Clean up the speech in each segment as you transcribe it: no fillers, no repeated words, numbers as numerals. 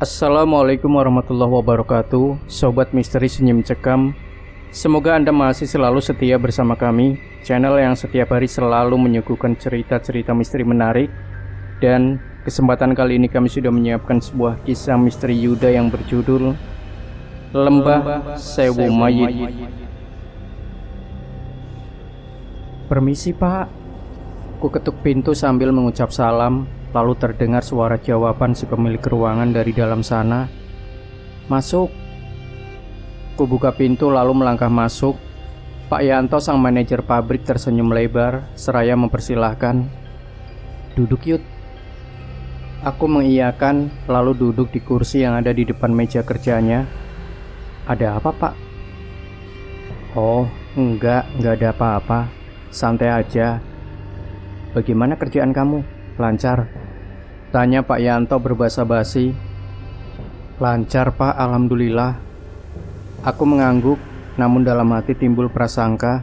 Assalamualaikum warahmatullahi wabarakatuh. Sobat Misteri Senyum Cekam, semoga Anda masih selalu setia bersama kami, channel yang setiap hari selalu menyuguhkan cerita-cerita misteri menarik. Dan kesempatan kali ini kami sudah menyiapkan sebuah kisah misteri Yuda yang berjudul Lembah Sewu Mayit. Permisi Pak. Ku ketuk pintu sambil mengucap salam. Lalu terdengar suara jawaban si pemilik ruangan dari dalam sana. Masuk. Ku buka pintu lalu melangkah masuk. Pak Yanto sang manajer pabrik tersenyum lebar seraya mempersilahkan. Duduk Yud. Aku mengiyakan lalu duduk di kursi yang ada di depan meja kerjanya. Ada apa Pak? Oh enggak ada apa-apa. Santai aja. Bagaimana kerjaan kamu? Lancar? Tanya Pak Yanto berbahasa basi. Lancar Pak, alhamdulillah. Aku mengangguk, namun dalam hati timbul prasangka.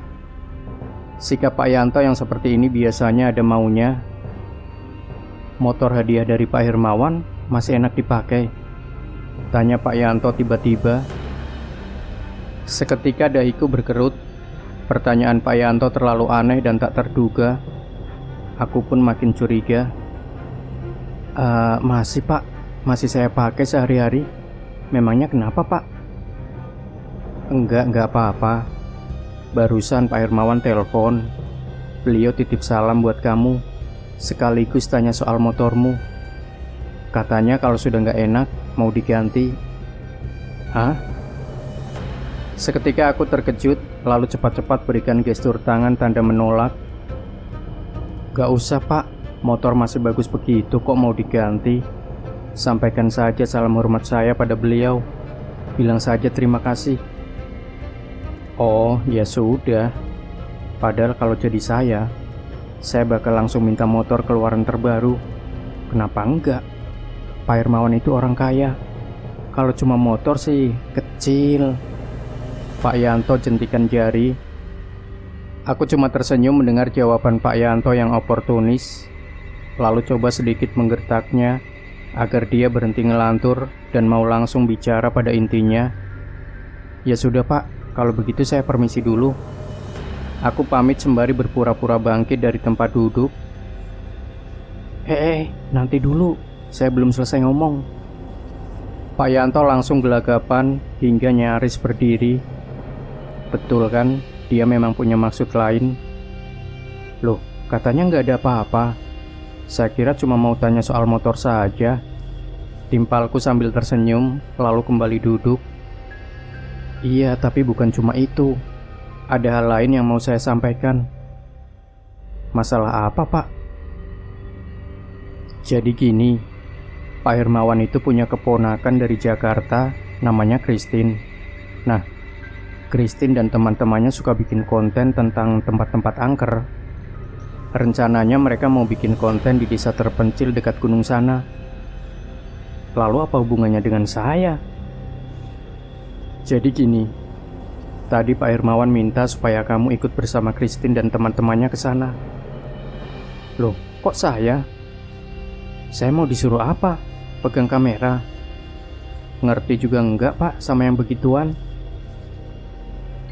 Sikap Pak Yanto yang seperti ini biasanya ada maunya. Motor hadiah dari Pak Hermawan masih enak dipakai. Tanya Pak Yanto tiba-tiba. Seketika dahiku berkerut. Pertanyaan Pak Yanto terlalu aneh dan tak terduga. Aku pun makin curiga. Masih Pak, masih saya pakai sehari-hari. Memangnya kenapa Pak? Enggak apa-apa. Barusan Pak Hermawan telepon. Beliau titip salam buat kamu, sekaligus tanya soal motormu. Katanya kalau sudah nggak enak, mau diganti. Hah? Seketika aku terkejut, lalu cepat-cepat berikan gestur tangan tanda menolak. Gak usah Pak, motor masih bagus begitu kok mau diganti. Sampaikan saja salam hormat saya pada beliau. Bilang saja terima kasih. Oh ya sudah. Padahal kalau jadi saya bakal langsung minta motor keluaran terbaru. Kenapa enggak? Pak Hermawan itu orang kaya. Kalau cuma motor sih kecil. Pak Yanto jentikan jari. Aku cuma tersenyum mendengar jawaban Pak Yanto yang oportunis. Lalu coba sedikit menggertaknya agar dia berhenti ngelantur dan mau langsung bicara pada intinya. Ya sudah Pak, kalau begitu saya permisi dulu. Aku pamit sembari berpura-pura bangkit dari tempat duduk. Nanti dulu, saya belum selesai ngomong. Pak Yanto langsung gelagapan hingga nyaris berdiri. Betul kan, dia memang punya maksud lain. Loh, katanya nggak ada apa-apa. Saya kira cuma mau tanya soal motor saja. Timpalku sambil tersenyum, lalu kembali duduk. Iya, tapi bukan cuma itu. Ada hal lain yang mau saya sampaikan. Masalah apa, Pak? Jadi gini, Pak Hermawan itu punya keponakan dari Jakarta, namanya Christine. Nah, Christine dan teman-temannya suka bikin konten tentang tempat-tempat angker. Rencananya mereka mau bikin konten di desa terpencil dekat gunung sana. Lalu apa hubungannya dengan saya? Jadi gini, tadi Pak Hermawan minta supaya kamu ikut bersama Christine dan teman-temannya ke sana. Loh, kok saya? Saya mau disuruh apa? Pegang kamera? Ngerti juga enggak Pak sama yang begituan?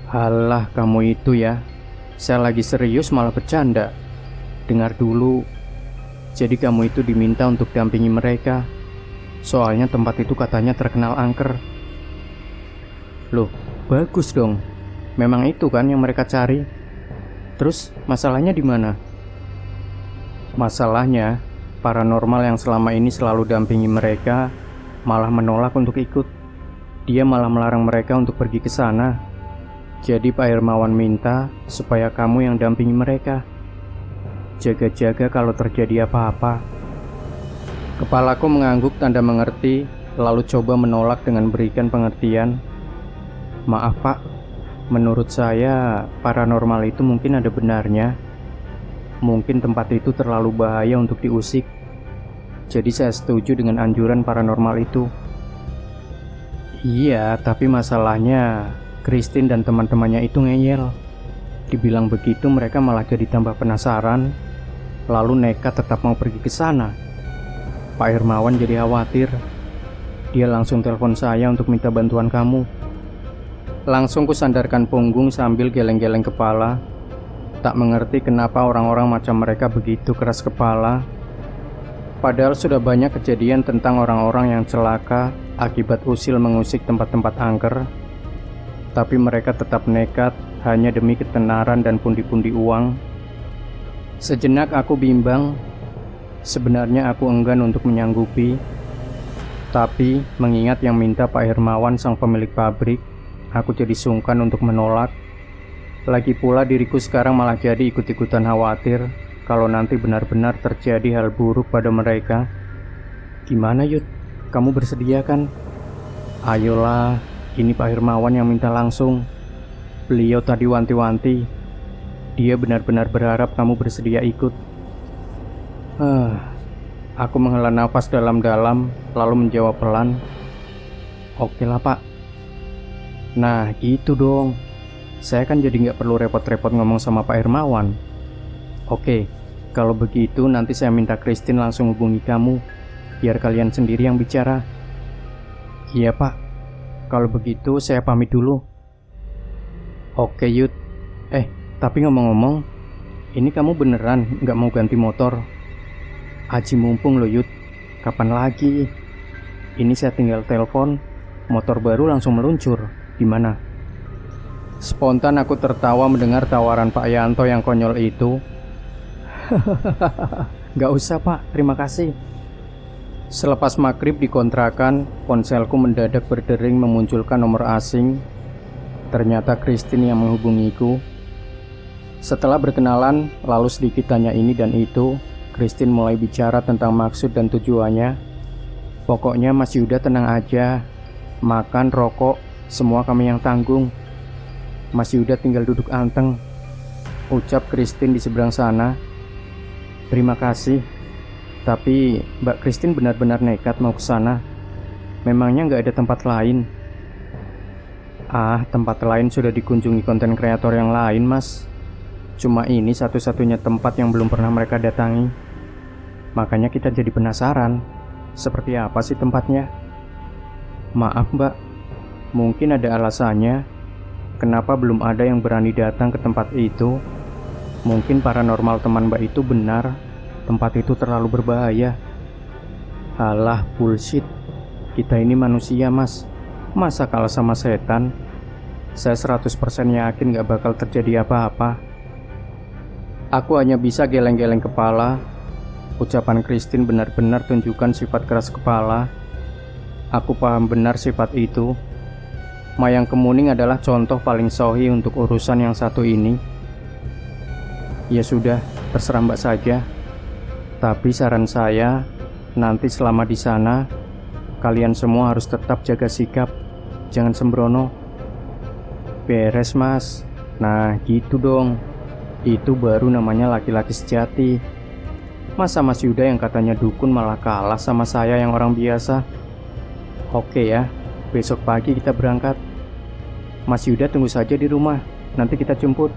Halah kamu itu ya. Saya lagi serius malah bercanda. Dengar dulu. Jadi kamu itu diminta untuk dampingi mereka. Soalnya tempat itu katanya terkenal angker. Loh, bagus dong. Memang itu kan yang mereka cari. Terus masalahnya di mana? Masalahnya, paranormal yang selama ini selalu dampingi mereka malah menolak untuk ikut. Dia malah melarang mereka untuk pergi ke sana. Jadi Pak Hermawan minta supaya kamu yang dampingi mereka. Jaga-jaga kalau terjadi apa-apa. Kepalaku mengangguk tanda mengerti, lalu coba menolak dengan berikan pengertian. Maaf Pak, menurut saya paranormal itu mungkin ada benarnya. Mungkin tempat itu terlalu bahaya untuk diusik. Jadi saya setuju dengan anjuran paranormal itu. Iya, tapi masalahnya Christine dan teman-temannya itu ngeyel. Dibilang begitu mereka malah jadi tambah penasaran, lalu nekat tetap mau pergi ke sana. Pak Hermawan jadi khawatir. Dia langsung telepon saya untuk minta bantuan kamu. Langsung kusandarkan punggung sambil geleng-geleng kepala. Tak mengerti kenapa orang-orang macam mereka begitu keras kepala. Padahal sudah banyak kejadian tentang orang-orang yang celaka akibat usil mengusik tempat-tempat angker. Tapi mereka tetap nekat hanya demi ketenaran dan pundi-pundi uang. Sejenak aku bimbang. Sebenarnya aku enggan untuk menyanggupi. Tapi mengingat yang minta Pak Hermawan sang pemilik pabrik, aku jadi sungkan untuk menolak. Lagi pula diriku sekarang malah jadi ikut-ikutan khawatir kalau nanti benar-benar terjadi hal buruk pada mereka. Gimana Yud? Kamu bersedia kan? Ayolah, ini Pak Hermawan yang minta langsung. Beliau tadi wanti-wanti. Dia benar-benar berharap kamu bersedia ikut. Aku menghela nafas dalam-dalam lalu menjawab pelan. Oke lah Pak. Nah gitu dong. Saya kan jadi nggak perlu repot-repot ngomong sama Pak Hermawan. Oke, kalau begitu nanti saya minta Christine langsung hubungi kamu, biar kalian sendiri yang bicara. Iya Pak, kalau begitu saya pamit dulu. Oke Yud. Tapi ngomong-ngomong, ini kamu beneran nggak mau ganti motor? Aji mumpung loh Yud, kapan lagi? Ini saya tinggal telepon, motor baru langsung meluncur. Gimana? Spontan aku tertawa mendengar tawaran Pak Yanto yang konyol itu. Gak usah Pak, terima kasih. Selepas maghrib di kontrakan, ponselku mendadak berdering memunculkan nomor asing. Ternyata Christine yang menghubungiku. Setelah berkenalan, lalu sedikit tanya ini dan itu, Christine mulai bicara tentang maksud dan tujuannya. Pokoknya Mas Yuda tenang aja. Makan, rokok, semua kami yang tanggung. Mas Yuda tinggal duduk anteng, ucap Christine di seberang sana. Terima kasih. Tapi Mbak Christine benar-benar nekat mau ke sana. Memangnya nggak ada tempat lain? Tempat lain sudah dikunjungi konten kreator yang lain Mas. Cuma ini satu-satunya tempat yang belum pernah mereka datangi. Makanya kita jadi penasaran, seperti apa sih tempatnya? Maaf Mbak, mungkin ada alasannya kenapa belum ada yang berani datang ke tempat itu. Mungkin paranormal teman Mbak itu benar, tempat itu terlalu berbahaya. Alah, bullshit. Kita ini manusia Mas, masa kalah sama setan? Saya 100% yakin gak bakal terjadi apa-apa. Aku hanya bisa geleng-geleng kepala. Ucapan Christine benar-benar tunjukkan sifat keras kepala. Aku paham benar sifat itu. Mayang Kemuning adalah contoh paling sohi untuk urusan yang satu ini. Ya sudah, terserah Mbak saja. Tapi saran saya, nanti selama di sana, kalian semua harus tetap jaga sikap. Jangan sembrono. Beres Mas. Nah gitu dong. Itu baru namanya laki-laki sejati. Masa Mas Yuda yang katanya dukun malah kalah sama saya yang orang biasa? Oke ya, besok pagi kita berangkat. Mas Yuda tunggu saja di rumah, nanti kita jemput.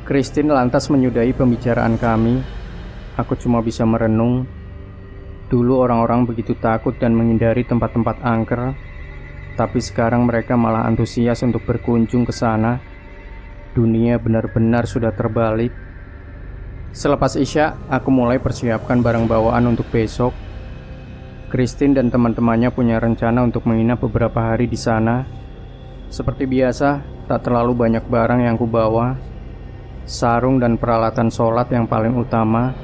Christine lantas menyudahi pembicaraan kami. Aku cuma bisa merenung. Dulu orang-orang begitu takut dan menghindari tempat-tempat angker, tapi sekarang mereka malah antusias untuk berkunjung ke sana. Dunia benar-benar sudah terbalik. Selepas Isya, aku mulai persiapkan barang bawaan untuk besok. Christine dan teman-temannya punya rencana untuk menginap beberapa hari di sana. Seperti biasa, tak terlalu banyak barang yang kubawa. Sarung dan peralatan sholat yang paling utama.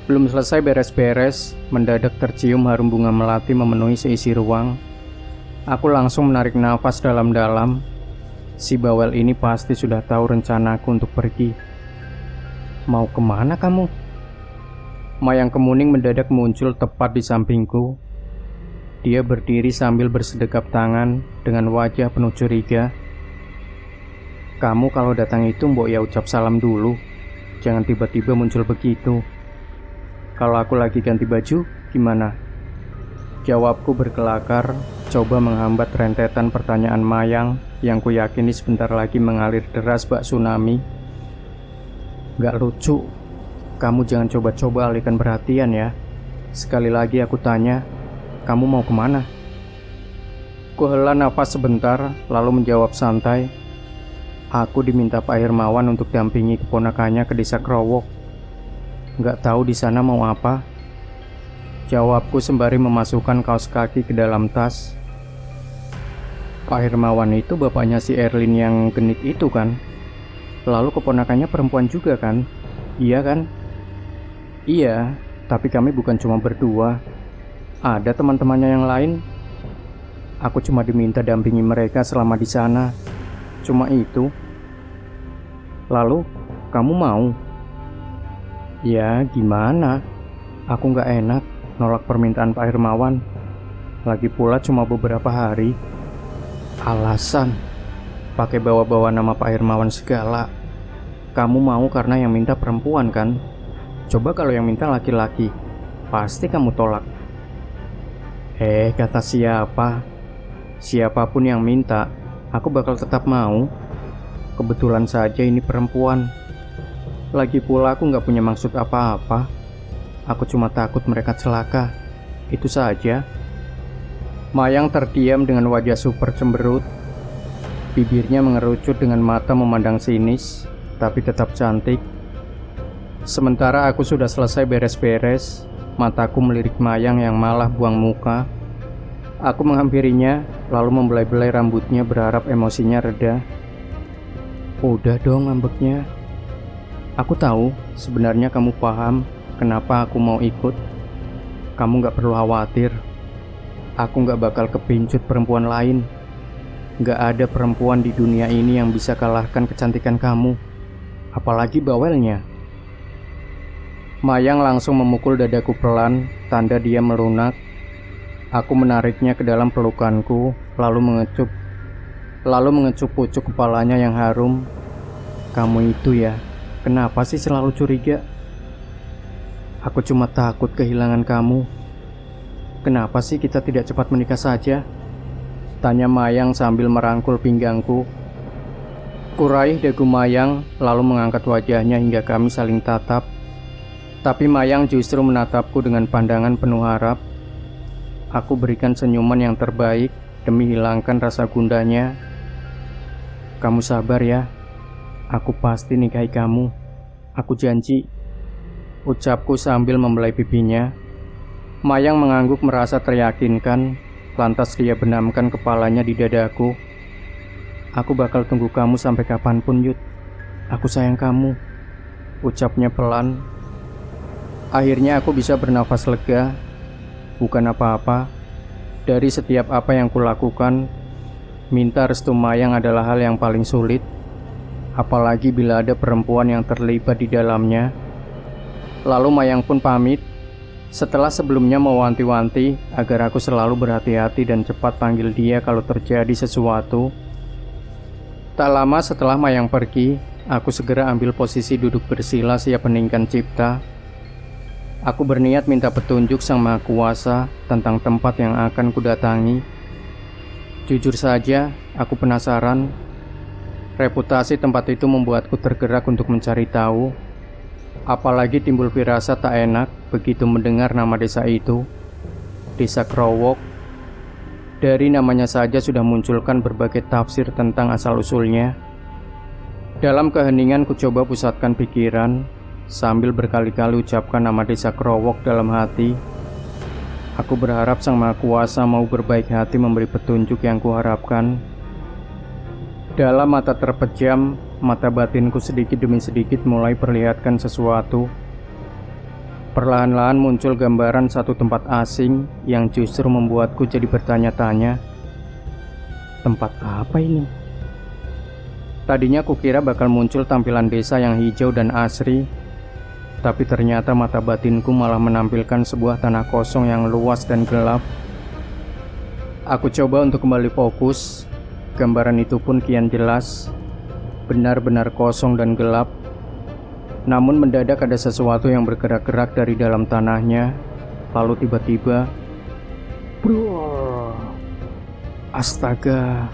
Belum selesai beres-beres, mendadak tercium harum bunga melati memenuhi seisi ruang. Aku langsung menarik nafas dalam-dalam. Si bawel ini pasti sudah tahu rencanaku untuk pergi. Mau kemana kamu? Mayang Kemuning mendadak muncul tepat di sampingku. Dia berdiri sambil bersedekap tangan dengan wajah penuh curiga. Kamu kalau datang itu mbok ya ucap salam dulu. Jangan tiba-tiba muncul begitu. Kalau aku lagi ganti baju, gimana? Jawabku berkelakar, coba menghambat rentetan pertanyaan Mayang yang ku yakini sebentar lagi mengalir deras bak tsunami. Gak lucu. Kamu jangan coba-coba alihkan perhatian ya. Sekali lagi aku tanya, kamu mau kemana? Kuhela nafas sebentar, lalu menjawab santai. Aku diminta Pak Hermawan untuk dampingi keponakannya ke desa Krowok. Nggak tahu di sana mau apa. Jawabku sembari memasukkan kaos kaki ke dalam tas. Pak Hermawan itu bapaknya si Erlin yang genit itu kan? Lalu keponakannya perempuan juga kan? Iya kan? Iya, tapi kami bukan cuma berdua. Ada teman-temannya yang lain. Aku cuma diminta dampingi mereka selama di sana. Cuma itu. Lalu, kamu mau? Ya, gimana? Aku nggak enak nolak permintaan Pak Hermawan. Lagi pula cuma beberapa hari. Alasan? Pakai bawa-bawa nama Pak Hermawan segala. Kamu mau karena yang minta perempuan kan? Coba kalau yang minta laki-laki, pasti kamu tolak. Kata siapa? Siapapun yang minta, aku bakal tetap mau. Kebetulan saja ini perempuan. Lagi pula aku gak punya maksud apa-apa. Aku cuma takut mereka celaka. Itu saja. Mayang terdiam dengan wajah super cemberut. Bibirnya mengerucut dengan mata memandang sinis, tapi tetap cantik. Sementara aku sudah selesai beres-beres, mataku melirik Mayang yang malah buang muka. Aku menghampirinya, lalu membelai-belai rambutnya berharap emosinya reda. Udah dong ngambeknya. Aku tahu sebenarnya kamu paham kenapa aku mau ikut. Kamu gak perlu khawatir. Aku gak bakal kepincut perempuan lain. Gak ada perempuan di dunia ini yang bisa kalahkan kecantikan kamu. Apalagi bawelnya. Mayang langsung memukul dadaku pelan, tanda dia melunak. Aku menariknya ke dalam pelukanku, lalu mengecup pucuk kepalanya yang harum. Kamu itu ya, kenapa sih selalu curiga? Aku cuma takut kehilangan kamu. Kenapa sih kita tidak cepat menikah saja? Tanya Mayang sambil merangkul pinggangku. Kuraih dagu Mayang, lalu mengangkat wajahnya hingga kami saling tatap. Tapi Mayang justru menatapku dengan pandangan penuh harap. Aku berikan senyuman yang terbaik demi hilangkan rasa gundahnya. Kamu sabar ya. Aku pasti nikahi kamu. Aku janji. Ucapku sambil membelai pipinya. Mayang mengangguk merasa teryakinkan. Lantas dia benamkan kepalanya di dadaku. Aku bakal tunggu kamu sampai kapanpun, Yud. Aku sayang kamu. Ucapnya pelan. Akhirnya aku bisa bernafas lega. Bukan apa-apa. Dari setiap apa yang kulakukan, minta restu Mayang adalah hal yang paling sulit. Apalagi bila ada perempuan yang terlibat di dalamnya. Lalu Mayang pun pamit. Setelah sebelumnya mewanti-wanti agar aku selalu berhati-hati dan cepat panggil dia kalau terjadi sesuatu. Tak lama setelah Mayang pergi, aku segera ambil posisi duduk bersila siap meninggikan cipta. Aku berniat minta petunjuk Sang Maha Kuasa tentang tempat yang akan kudatangi. Jujur saja, aku penasaran. Reputasi tempat itu membuatku tergerak untuk mencari tahu. Apalagi timbul firasat tak enak begitu mendengar nama desa itu, Desa Krowok. Dari namanya saja sudah munculkan berbagai tafsir tentang asal-usulnya. Dalam keheningan ku coba pusatkan pikiran, sambil berkali-kali ucapkan nama Desa Krowok dalam hati. Aku berharap Sang Maha Kuasa mau berbaik hati memberi petunjuk yang kuharapkan. Dalam mata terpejam, mata batinku sedikit demi sedikit mulai perlihatkan sesuatu. Perlahan-lahan muncul gambaran satu tempat asing yang justru membuatku jadi bertanya-tanya. Tempat apa ini? Tadinya kukira bakal muncul tampilan desa yang hijau dan asri. Tapi ternyata mata batinku malah menampilkan sebuah tanah kosong yang luas dan gelap. Aku coba untuk kembali fokus. Gambaran itu pun kian jelas. Benar-benar kosong dan gelap. Namun mendadak ada sesuatu yang bergerak-gerak dari dalam tanahnya. Lalu tiba-tiba, bro, astaga.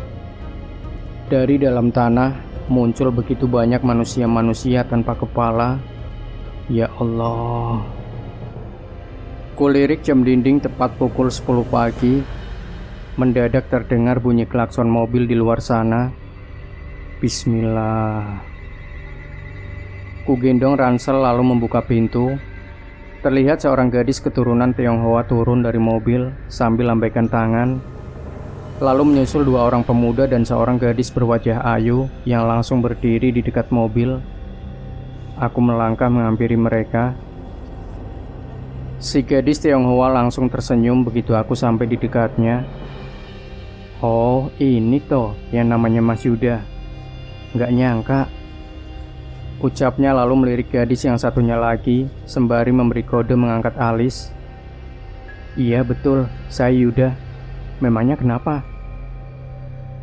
Dari dalam tanah muncul begitu banyak manusia-manusia tanpa kepala. Ya Allah. Kulirik jam dinding tepat pukul 10 pagi. Mendadak terdengar bunyi klakson mobil di luar sana. Bismillah. Kugendong ransel lalu membuka pintu. Terlihat seorang gadis keturunan Tionghoa turun dari mobil sambil lambaikan tangan. Lalu menyusul dua orang pemuda dan seorang gadis berwajah ayu yang langsung berdiri di dekat mobil. Aku melangkah menghampiri mereka. Si gadis Tionghoa langsung tersenyum begitu aku sampai di dekatnya. Oh, ini toh yang namanya Mas Yuda. Nggak nyangka. Ucapnya lalu melirik gadis yang satunya lagi sembari memberi kode mengangkat alis. Iya betul, saya Yuda. Memangnya kenapa?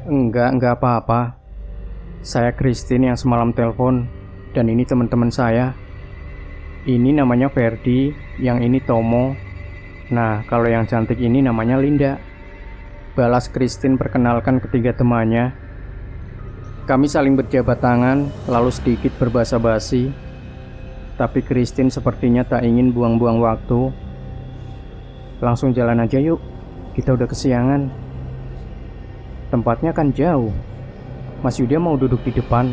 Enggak apa-apa. Saya Christine yang semalam telepon. Dan ini teman-teman saya. Ini namanya Ferdi, yang ini Tomo. Nah, kalau yang cantik ini namanya Linda. Balas Christine perkenalkan ketiga temannya. Kami saling berjabat tangan, lalu sedikit berbasa-basi. Tapi Christine sepertinya tak ingin buang-buang waktu. Langsung jalan aja yuk, kita udah kesiangan. Tempatnya kan jauh. Mas Yuda mau duduk di depan.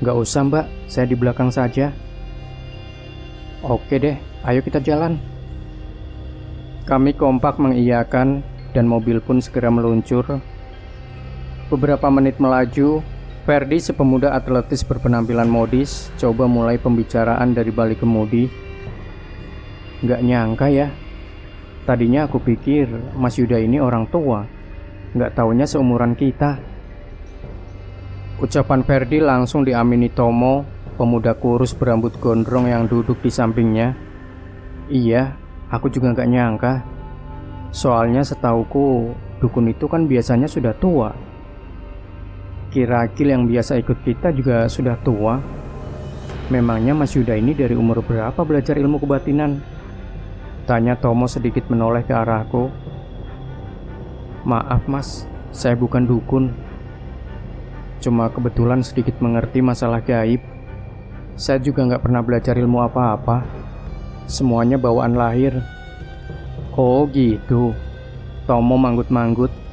Gak usah mbak, saya di belakang saja. Oke deh, ayo kita jalan. Kami kompak mengiyakan dan mobil pun segera meluncur. Beberapa menit melaju, Ferdi sepemuda atletis berpenampilan modis coba mulai pembicaraan dari balik kemudi. Gak nyangka ya. Tadinya aku pikir Mas Yuda ini orang tua. Gak taunya seumuran kita. Ucapan Ferdi langsung diamini Tomo, pemuda kurus berambut gondrong yang duduk di sampingnya. Iya, aku juga gak nyangka. Soalnya setauku, dukun itu kan biasanya sudah tua. Kirakil yang biasa ikut kita juga sudah tua. Memangnya Mas Yuda ini dari umur berapa belajar ilmu kebatinan? Tanya Tomo sedikit menoleh ke arahku. Maaf mas, saya bukan dukun. Cuma kebetulan sedikit mengerti masalah gaib. Saya juga gak pernah belajar ilmu apa-apa. Semuanya bawaan lahir. Oh gitu. Tomo manggut-manggut.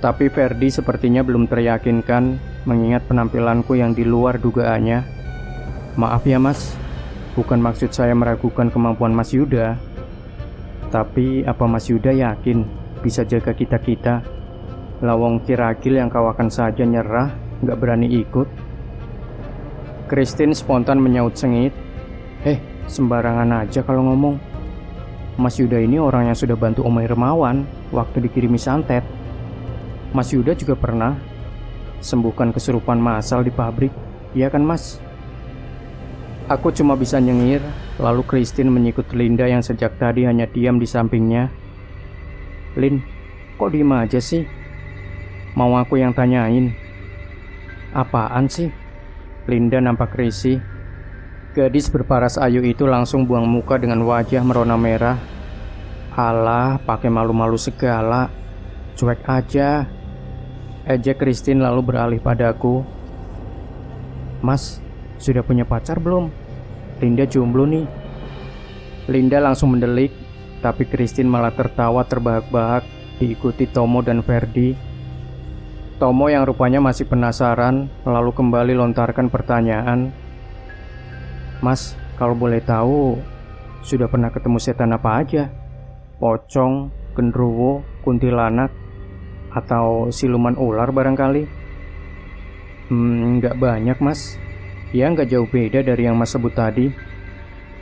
Tapi Ferdi sepertinya belum teryakinkan mengingat penampilanku yang di luar dugaannya. Maaf ya mas, bukan maksud saya meragukan kemampuan Mas Yuda. Tapi apa Mas Yuda yakin bisa jaga kita-kita? Lawang Kirakil yang kawakan saja nyerah, gak berani ikut. Christine spontan menyaut sengit. Sembarangan aja kalau ngomong. Mas Yuda ini orang yang sudah bantu Om Hermawan waktu dikirimi santet. Mas Yuda juga pernah sembuhkan kesurupan massal di pabrik, iya kan mas? Aku cuma bisa nyengir, lalu Christine menyikut Linda yang sejak tadi hanya diam di sampingnya. Lin, kok diem aja sih? Mau aku yang tanyain? Apaan sih? Linda nampak risih. Gadis berparas ayu itu langsung buang muka dengan wajah merona merah. Alah, pakai malu-malu segala. Cuek aja. Ejek Christine lalu beralih padaku. Mas, sudah punya pacar belum? Linda jomblo nih. Linda langsung mendelik, tapi Christine malah tertawa terbahak-bahak diikuti Tomo dan Ferdi. Tomo yang rupanya masih penasaran lalu kembali lontarkan pertanyaan. Mas, kalau boleh tahu, sudah pernah ketemu setan apa aja? Pocong, genderuwo, kuntilanak, atau siluman ular barangkali? Nggak banyak mas. Ya nggak jauh beda dari yang mas sebut tadi.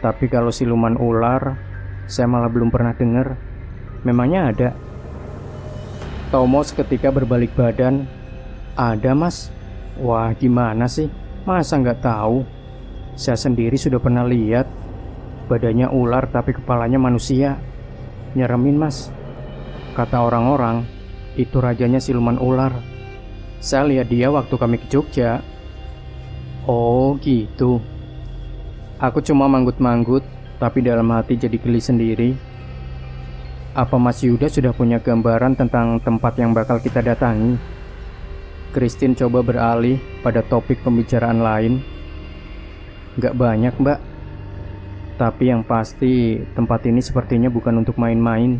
Tapi kalau siluman ular, saya malah belum pernah dengar. Memangnya ada? Tomo seketika berbalik badan. Ada mas. Wah gimana sih? Masa nggak tahu? Saya sendiri sudah pernah lihat. Badannya ular tapi kepalanya manusia. Nyeremin mas. Kata orang-orang, itu rajanya siluman ular. Saya lihat dia waktu kami ke Jogja. Oh gitu. Aku cuma manggut-manggut, tapi dalam hati jadi geli sendiri. Apa Mas Yuda sudah punya gambaran tentang tempat yang bakal kita datangi? Christine coba beralih pada topik pembicaraan lain. Gak banyak mbak. Tapi yang pasti tempat ini sepertinya bukan untuk main-main.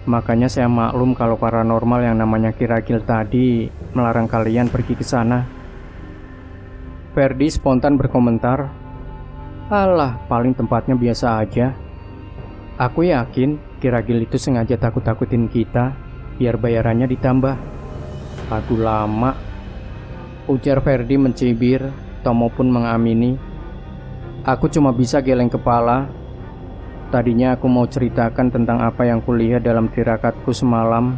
Makanya saya maklum kalau paranormal yang namanya Kiragil tadi melarang kalian pergi ke sana. Ferdi spontan berkomentar, "Alah, paling tempatnya biasa aja." Aku yakin Kiragil itu sengaja takut-takutin kita biar bayarannya ditambah. Lagu lama, ujar Ferdi mencibir. Tomo pun mengamini. Aku cuma bisa geleng kepala. Tadinya aku mau ceritakan tentang apa yang kulihat dalam tirakatku semalam,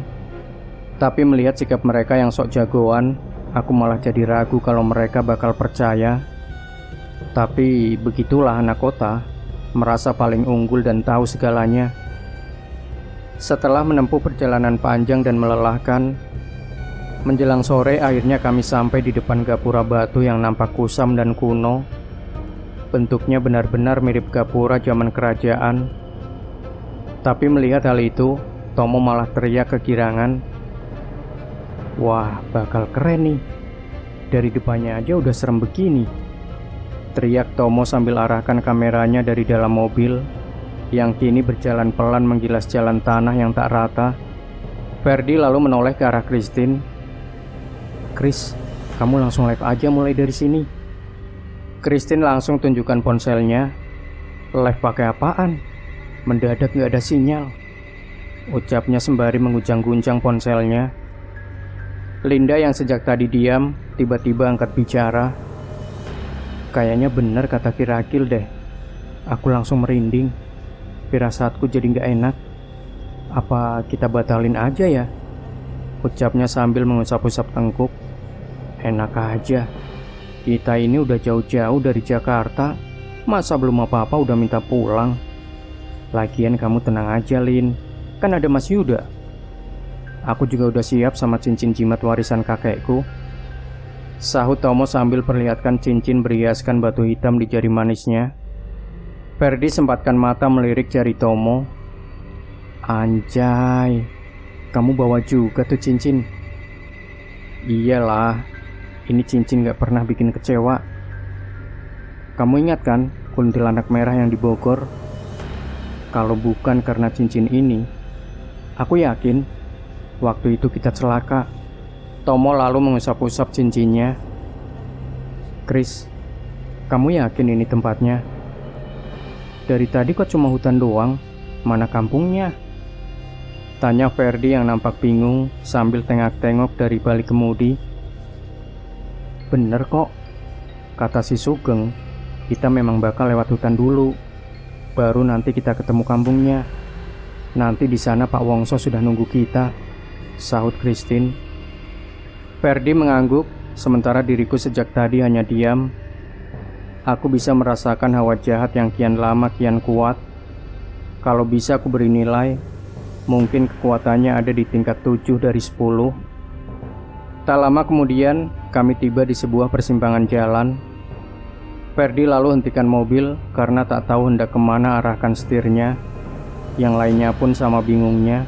tapi melihat sikap mereka yang sok jagoan, aku malah jadi ragu kalau mereka bakal percaya. Tapi begitulah anak kota, merasa paling unggul dan tahu segalanya. Setelah menempuh perjalanan panjang dan melelahkan, menjelang sore akhirnya kami sampai di depan gapura batu yang nampak kusam dan kuno. Bentuknya benar-benar mirip gapura zaman kerajaan. Tapi melihat hal itu, Tomo malah teriak kegirangan. "Wah, bakal keren nih. Dari depannya aja udah serem begini," teriak Tomo sambil arahkan kameranya dari dalam mobil yang kini berjalan pelan menggilas jalan tanah yang tak rata. Ferdi lalu menoleh ke arah Christine. "Chris, kamu langsung live aja mulai dari sini." Christine langsung tunjukkan ponselnya. "Live pakai apaan? Mendadak gak ada sinyal," ucapnya sembari menguncang-guncang ponselnya. Linda yang sejak tadi diam, tiba-tiba angkat bicara. "Kayaknya bener kata Kiragil deh." Aku langsung merinding. Firasatku jadi gak enak. "Apa kita batalin aja ya?" ucapnya sambil mengusap-usap tengkuk. Enak aja. Kita ini udah jauh-jauh dari Jakarta, masa belum apa-apa udah minta pulang. Lagian kamu tenang aja, Lin, kan ada Mas Yuda. Aku juga udah siap sama cincin jimat warisan kakekku, sahut Tomo sambil perlihatkan cincin berhiaskan batu hitam di jari manisnya. Ferdi sempatkan mata melirik jari Tomo. "Anjay, kamu bawa juga tuh cincin." "Iyalah, ini cincin gak pernah bikin kecewa. Kamu ingat kan kuntilanak merah yang di Bogor? Kalau bukan karena cincin ini, aku yakin waktu itu kita celaka." Tomo lalu mengusap-usap cincinnya. "Chris, kamu yakin ini tempatnya? Dari tadi kok cuma hutan doang, mana kampungnya?" tanya Ferdi yang nampak bingung sambil tengok-tengok dari balik kemudi. "Bener kok, kata si Sugeng, kita memang bakal lewat hutan dulu, baru nanti kita ketemu kampungnya. Nanti di sana Pak Wongso sudah nunggu kita," sahut Christine. Ferdi mengangguk, sementara diriku sejak tadi hanya diam. Aku bisa merasakan hawa jahat yang kian lama kian kuat. Kalau bisa aku beri nilai, mungkin kekuatannya ada di tingkat 7 dari 10. Tak lama kemudian, kami tiba di sebuah persimpangan jalan. Ferdi lalu hentikan mobil karena tak tahu hendak kemana arahkan setirnya. Yang lainnya pun sama bingungnya.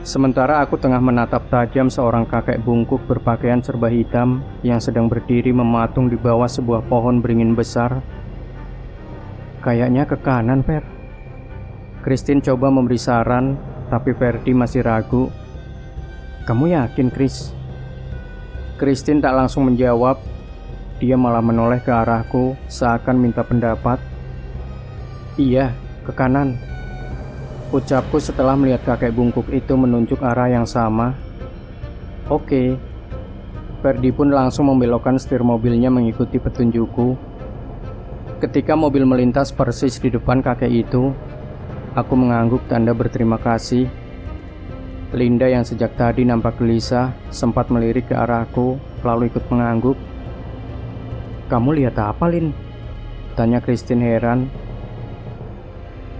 Sementara aku tengah menatap tajam seorang kakek bungkuk berpakaian serba hitam yang sedang berdiri mematung di bawah sebuah pohon beringin besar. "Kayaknya ke kanan, Fer." Christine coba memberi saran, tapi Ferdi masih ragu. "Kamu yakin, Chris?" Christine tak langsung menjawab. Dia malah menoleh ke arahku seakan minta pendapat. "Iya, ke kanan," ucapku setelah melihat kakek bungkuk itu menunjuk arah yang sama. "Oke." Ferdi pun langsung membelokkan setir mobilnya mengikuti petunjukku. Ketika mobil melintas persis di depan kakek itu, aku mengangguk tanda berterima kasih. Linda yang sejak tadi nampak gelisah sempat melirik ke arahku lalu ikut mengangguk. "Kamu lihat apa, Lin?" tanya Christine heran.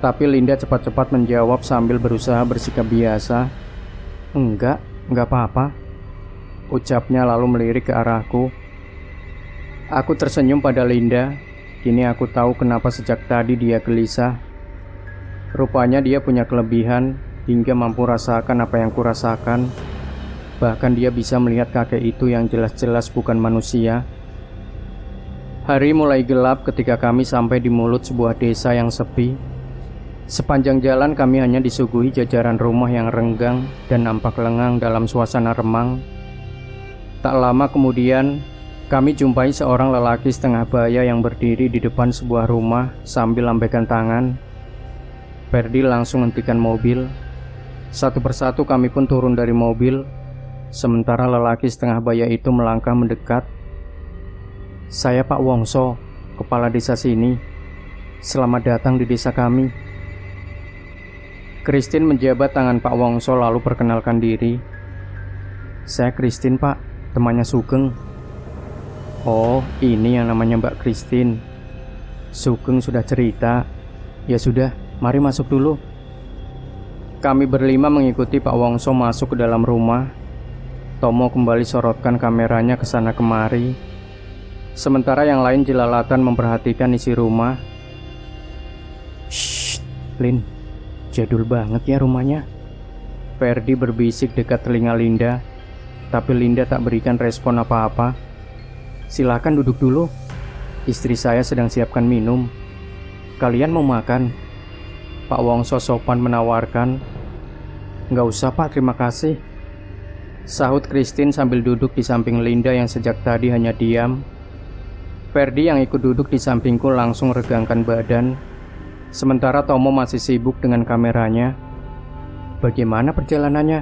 Tapi Linda cepat-cepat menjawab sambil berusaha bersikap biasa. Enggak apa-apa," ucapnya lalu melirik ke arahku. Aku tersenyum pada Linda. Kini aku tahu kenapa sejak tadi dia gelisah. Rupanya dia punya kelebihan hingga mampu rasakan apa yang kurasakan. Bahkan dia bisa melihat kakek itu yang jelas-jelas bukan manusia. Hari mulai gelap ketika kami sampai di mulut sebuah desa yang sepi. Sepanjang jalan kami hanya disuguhi jajaran rumah yang renggang dan nampak lengang dalam suasana remang. Tak lama kemudian, kami jumpai seorang lelaki setengah baya yang berdiri di depan sebuah rumah sambil lambaikan tangan. Ferdi langsung hentikan mobil. Satu persatu kami pun turun dari mobil, sementara lelaki setengah baya itu melangkah mendekat. "Saya Pak Wongso, kepala desa sini. Selamat datang di desa kami." Christine menjabat tangan Pak Wongso lalu perkenalkan diri. "Saya Christine Pak, temannya Sugeng." "Oh, ini yang namanya Mbak Christine. Sugeng sudah cerita. Ya sudah, mari masuk dulu." Kami berlima mengikuti Pak Wongso masuk ke dalam rumah. Tomo kembali sorotkan kameranya ke sana kemari, sementara yang lain jelalatan memperhatikan isi rumah. "Shh, Lin, jadul banget ya rumahnya." Ferdi berbisik dekat telinga Linda, tapi Linda tak berikan respon apa-apa. "Silakan duduk dulu. Istri saya sedang siapkan minum. Kalian mau makan?" Pak Wongso sopan menawarkan. "Nggak usah Pak, terima kasih," sahut Christine sambil duduk di samping Linda yang sejak tadi hanya diam. Ferdi yang ikut duduk di sampingku langsung regangkan badan, sementara Tomo masih sibuk dengan kameranya. "Bagaimana perjalanannya?"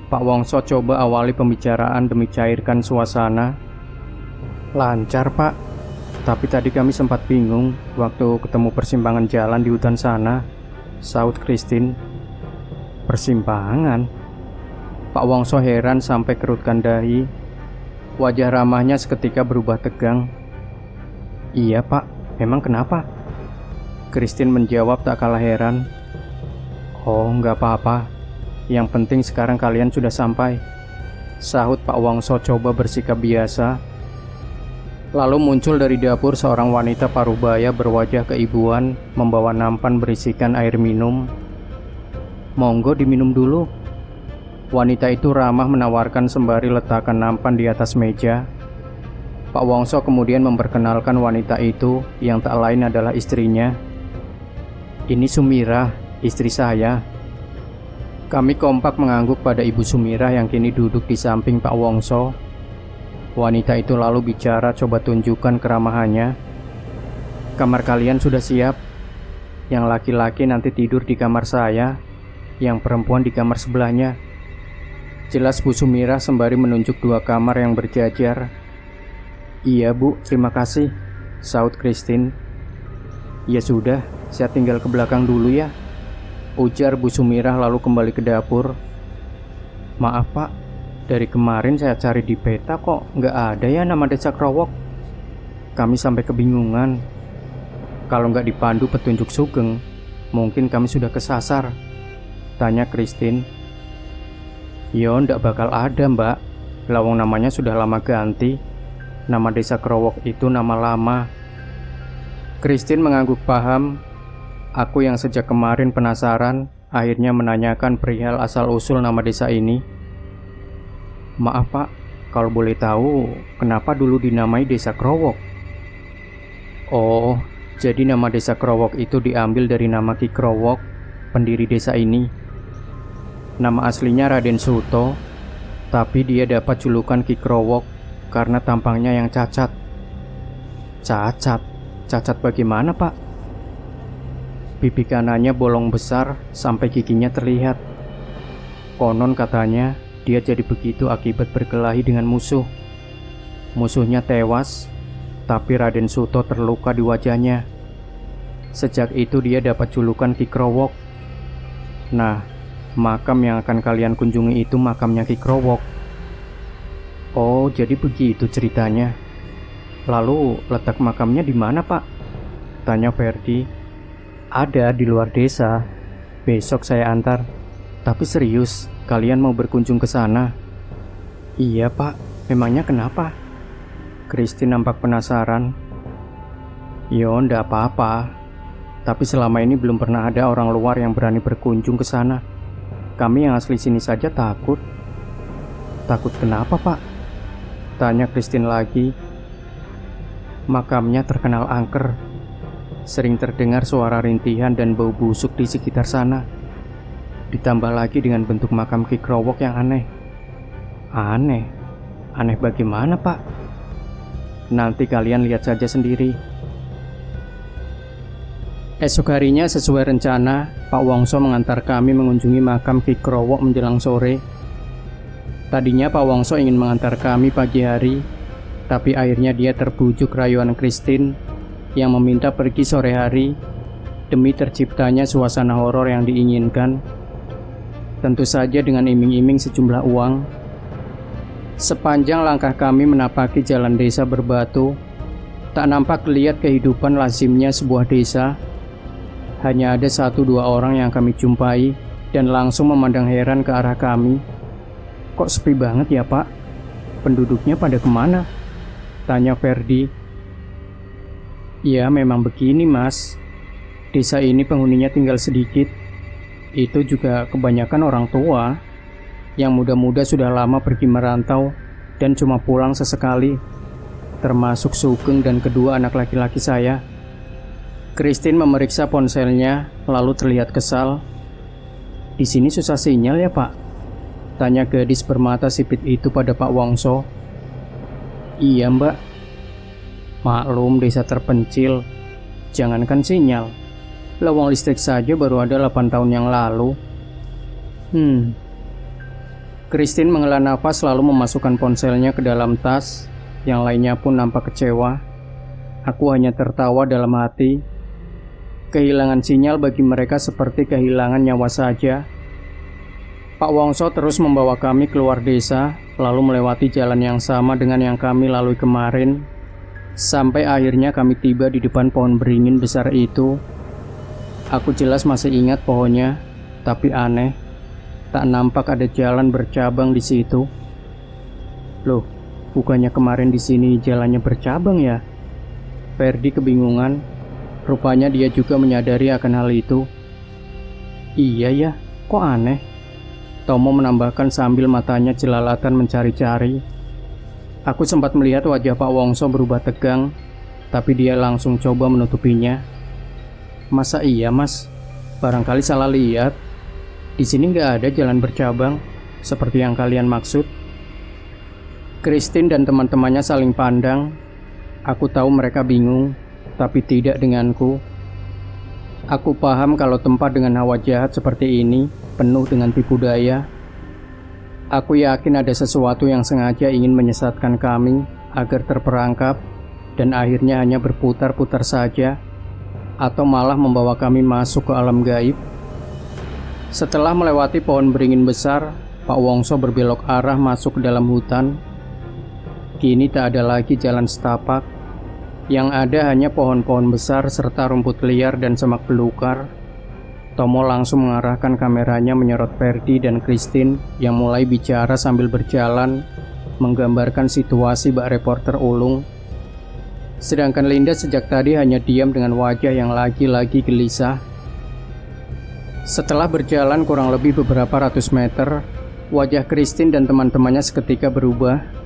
Pak Wongso coba awali pembicaraan demi cairkan suasana. "Lancar Pak, tapi tadi kami sempat bingung waktu ketemu persimpangan jalan di hutan sana," sahut Christine. "Persimpangan?" Pak Wongso heran sampai kerutkan dahi. Wajah ramahnya seketika berubah tegang. "Iya Pak, memang kenapa?" Christine menjawab tak kalah heran. "Oh, nggak apa-apa. Yang penting sekarang kalian sudah sampai," sahut Pak Wongso coba bersikap biasa. Lalu muncul dari dapur seorang wanita paruh-baya berwajah keibuan, membawa nampan berisikan air minum. "Monggo diminum dulu." Wanita itu ramah menawarkan sembari letakkan nampan di atas meja. Pak Wongso kemudian memperkenalkan wanita itu yang tak lain adalah istrinya. "Ini Sumirah, istri saya." Kami kompak mengangguk pada Ibu Sumirah yang kini duduk di samping Pak Wongso. Wanita itu lalu bicara coba tunjukkan keramahannya. "Kamar kalian sudah siap. Yang laki-laki nanti tidur di kamar saya, yang perempuan di kamar sebelahnya," jelas Bu Sumirah sembari menunjuk dua kamar yang berjajar. "Iya Bu, terima kasih," sahut Christine. "Ya sudah, saya tinggal ke belakang dulu ya," ujar Bu Sumirah lalu kembali ke dapur. "Maaf Pak, dari kemarin saya cari di peta kok nggak ada ya nama desa Krowok. Kami sampai kebingungan. Kalau nggak dipandu petunjuk Sugeng, mungkin kami sudah kesasar," tanya Christine. "Yo, ndak bakal ada Mbak. Lawang namanya sudah lama ganti. Nama desa Krowok itu nama lama." Christine mengangguk paham. Aku yang sejak kemarin penasaran, akhirnya menanyakan perihal asal-usul nama desa ini. "Maaf Pak, kalau boleh tahu, kenapa dulu dinamai desa Krowok?" "Oh, jadi nama desa Krowok itu diambil dari nama Ki Krowok, pendiri desa ini. Nama aslinya Raden Suto, tapi dia dapat julukan Ki Krowok karena tampangnya yang cacat." "Cacat? Cacat bagaimana Pak?" "Pipi kanannya bolong besar sampai giginya terlihat. Konon katanya dia jadi begitu akibat berkelahi dengan musuh. Musuhnya tewas, tapi Raden Suto terluka di wajahnya. Sejak itu dia dapat julukan Ki Krowok. Nah, makam yang akan kalian kunjungi itu makamnya Ki Krowok." "Oh, jadi begitu ceritanya. Lalu letak makamnya di mana Pak?" tanya Ferdi. "Ada di luar desa. Besok saya antar. Tapi serius, kalian mau berkunjung ke sana?" "Iya Pak, memangnya kenapa?" Christine nampak penasaran. "Yo, ndak apa-apa. Tapi selama ini belum pernah ada orang luar yang berani berkunjung ke sana. Kami yang asli sini saja takut." "Takut kenapa Pak?" tanya Christine lagi. Makamnya terkenal angker. Sering terdengar suara rintihan dan bau busuk di sekitar sana. Ditambah lagi dengan bentuk makam Ki Krowok yang aneh. Aneh? Aneh bagaimana, Pak? Nanti kalian lihat saja sendiri. Esok harinya sesuai rencana, Pak Wongso mengantar kami mengunjungi makam Ki Krowok menjelang sore. Tadinya Pak Wongso ingin mengantar kami pagi hari, tapi akhirnya dia terbujuk rayuan Christine yang meminta pergi sore hari demi terciptanya suasana horor yang diinginkan. Tentu saja dengan iming-iming sejumlah uang. Sepanjang langkah kami menapaki jalan desa berbatu, tak nampak lihat kehidupan lazimnya sebuah desa. Hanya ada 1-2 orang yang kami jumpai dan langsung memandang heran ke arah kami. Kok sepi banget ya, Pak? Penduduknya pada kemana? Tanya Ferdi. Ya memang begini, Mas. Desa ini penghuninya tinggal sedikit. Itu juga kebanyakan orang tua. Yang muda-muda sudah lama pergi merantau dan cuma pulang sesekali, termasuk Sugeng dan kedua anak laki-laki saya. Christine memeriksa ponselnya lalu terlihat kesal. Di sini susah sinyal ya, Pak? Tanya gadis bermata sipit itu pada Pak Wongso. Iya, Mbak. Maklum desa terpencil, jangankan sinyal, lawang listrik saja baru ada 8 tahun yang lalu. Christine menghela nafas lalu memasukkan ponselnya ke dalam tas. Yang lainnya pun nampak kecewa. Aku hanya tertawa dalam hati. Kehilangan sinyal bagi mereka seperti kehilangan nyawa saja. Pak Wongso terus membawa kami keluar desa, lalu melewati jalan yang sama dengan yang kami lalui kemarin. Sampai akhirnya kami tiba di depan pohon beringin besar itu. Aku jelas masih ingat pohonnya, tapi aneh, tak nampak ada jalan bercabang di situ. Loh, bukannya kemarin di sini jalannya bercabang ya? Ferdi kebingungan. Rupanya dia juga menyadari akan hal itu. Iya ya, kok aneh? Tomo menambahkan sambil matanya jelalatan mencari-cari. Aku sempat melihat wajah Pak Wongso berubah tegang, tapi dia langsung coba menutupinya. Masa iya, Mas? Barangkali salah lihat. Di sini nggak ada jalan bercabang, seperti yang kalian maksud. Christine dan teman-temannya saling pandang. Aku tahu mereka bingung, tapi tidak denganku. Aku paham kalau tempat dengan hawa jahat seperti ini penuh dengan tipu daya. Aku yakin ada sesuatu yang sengaja ingin menyesatkan kami agar terperangkap dan akhirnya hanya berputar-putar saja, atau malah membawa kami masuk ke alam gaib. Setelah melewati pohon beringin besar, Pak Wongso berbelok arah masuk ke dalam hutan. Kini tak ada lagi jalan setapak. Yang ada hanya pohon-pohon besar serta rumput liar dan semak belukar. Tomo langsung mengarahkan kameranya menyorot Ferdi dan Christine yang mulai bicara sambil berjalan, menggambarkan situasi bak reporter ulung. Sedangkan Linda sejak tadi hanya diam dengan wajah yang lagi-lagi gelisah. Setelah berjalan kurang lebih beberapa ratus meter, wajah Christine dan teman-temannya seketika berubah.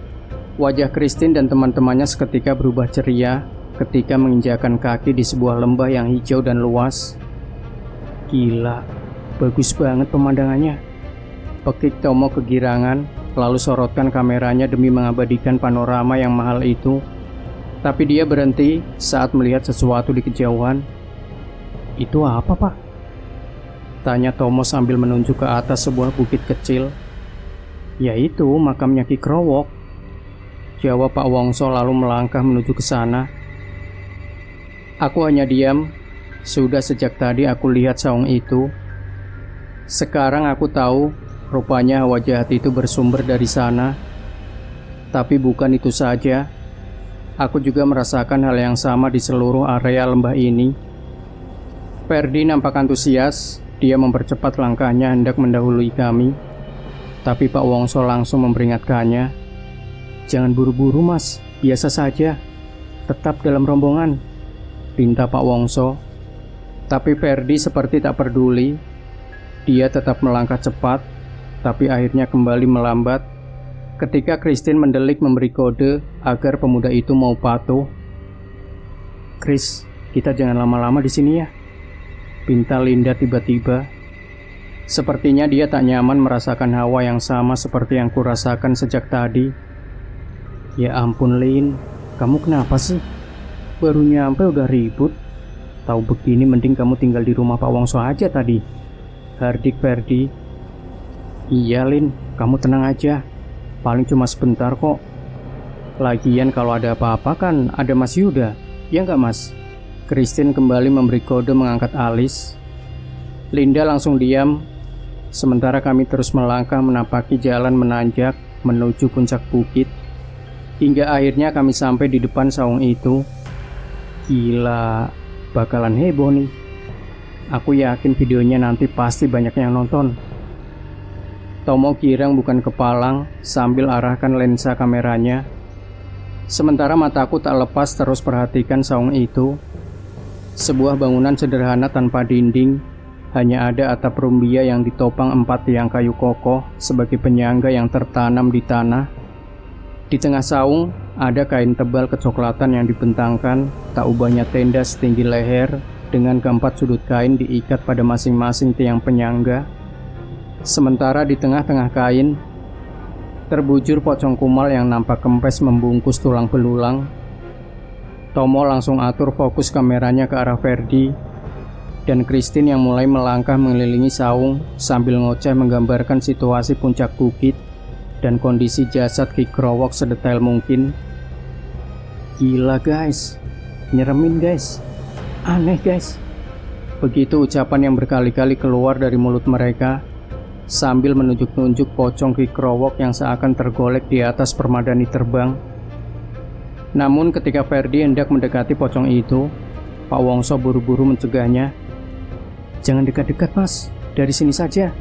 Wajah Christine dan teman-temannya seketika berubah ceria ketika menginjakkan kaki di sebuah lembah yang hijau dan luas. Gila, bagus banget pemandangannya. Pekik Tomo kegirangan, lalu sorotkan kameranya demi mengabadikan panorama yang mahal itu. Tapi dia berhenti saat melihat sesuatu di kejauhan. Itu apa, Pak? Tanya Tomo sambil menunjuk ke atas sebuah bukit kecil. Yaitu makamnya Ki Krowok. Jawab Pak Wongso lalu melangkah menuju ke sana. Aku hanya diam. Sudah sejak tadi aku lihat saung itu. Sekarang aku tahu rupanya hawa jahat itu bersumber dari sana. Tapi bukan itu saja. Aku juga merasakan hal yang sama di seluruh area lembah ini. Ferdi nampak antusias. Dia mempercepat langkahnya hendak mendahului kami. Tapi Pak Wongso langsung memperingatkannya. Jangan buru-buru, Mas. Biasa saja. Tetap dalam rombongan, pinta Pak Wongso. Tapi Ferdi seperti tak peduli. Dia tetap melangkah cepat, tapi akhirnya kembali melambat ketika Christine mendelik memberi kode agar pemuda itu mau patuh. Chris, kita jangan lama-lama di sini ya, pinta Linda tiba-tiba. Sepertinya dia tak nyaman merasakan hawa yang sama seperti yang kurasakan sejak tadi. Ya ampun Lin, kamu kenapa sih? Baru nyampe udah ribut. Tahu begini mending kamu tinggal di rumah Pak Wongso aja tadi, hardik Ferdi. Iya Lin, kamu tenang aja, paling cuma sebentar kok. Lagian kalau ada apa-apa kan ada Mas Yuda, ya nggak Mas? Christine kembali memberi kode mengangkat alis. Linda langsung diam, sementara kami terus melangkah menapaki jalan menanjak menuju puncak bukit. Hingga akhirnya kami sampai di depan saung itu. Gila, bakalan heboh nih. Aku yakin videonya nanti pasti banyak yang nonton. Tomo girang bukan kepalang sambil arahkan lensa kameranya. Sementara mataku tak lepas terus perhatikan saung itu. Sebuah bangunan sederhana tanpa dinding, hanya ada atap rumbia yang ditopang 4 tiang kayu kokoh sebagai penyangga yang tertanam di tanah. Di tengah saung ada kain tebal kecoklatan yang dibentangkan, tak ubahnya tenda setinggi leher dengan keempat sudut kain diikat pada masing-masing tiang penyangga. Sementara di tengah-tengah kain terbujur pocong kumal yang nampak kempes membungkus tulang belulang. Tomo langsung atur fokus kameranya ke arah Ferdi dan Christine yang mulai melangkah mengelilingi saung sambil ngoceh menggambarkan situasi puncak bukit dan kondisi jasad Ki Krowok sedetail mungkin. Gila guys, nyeremin guys, aneh guys. Begitu ucapan yang berkali-kali keluar dari mulut mereka sambil menunjuk-nunjuk pocong Ki Krowok yang seakan tergolek di atas permadani terbang. Namun ketika Ferdi hendak mendekati pocong itu, Pak Wongso buru-buru mencegahnya. Jangan dekat-dekat Mas, dari sini saja.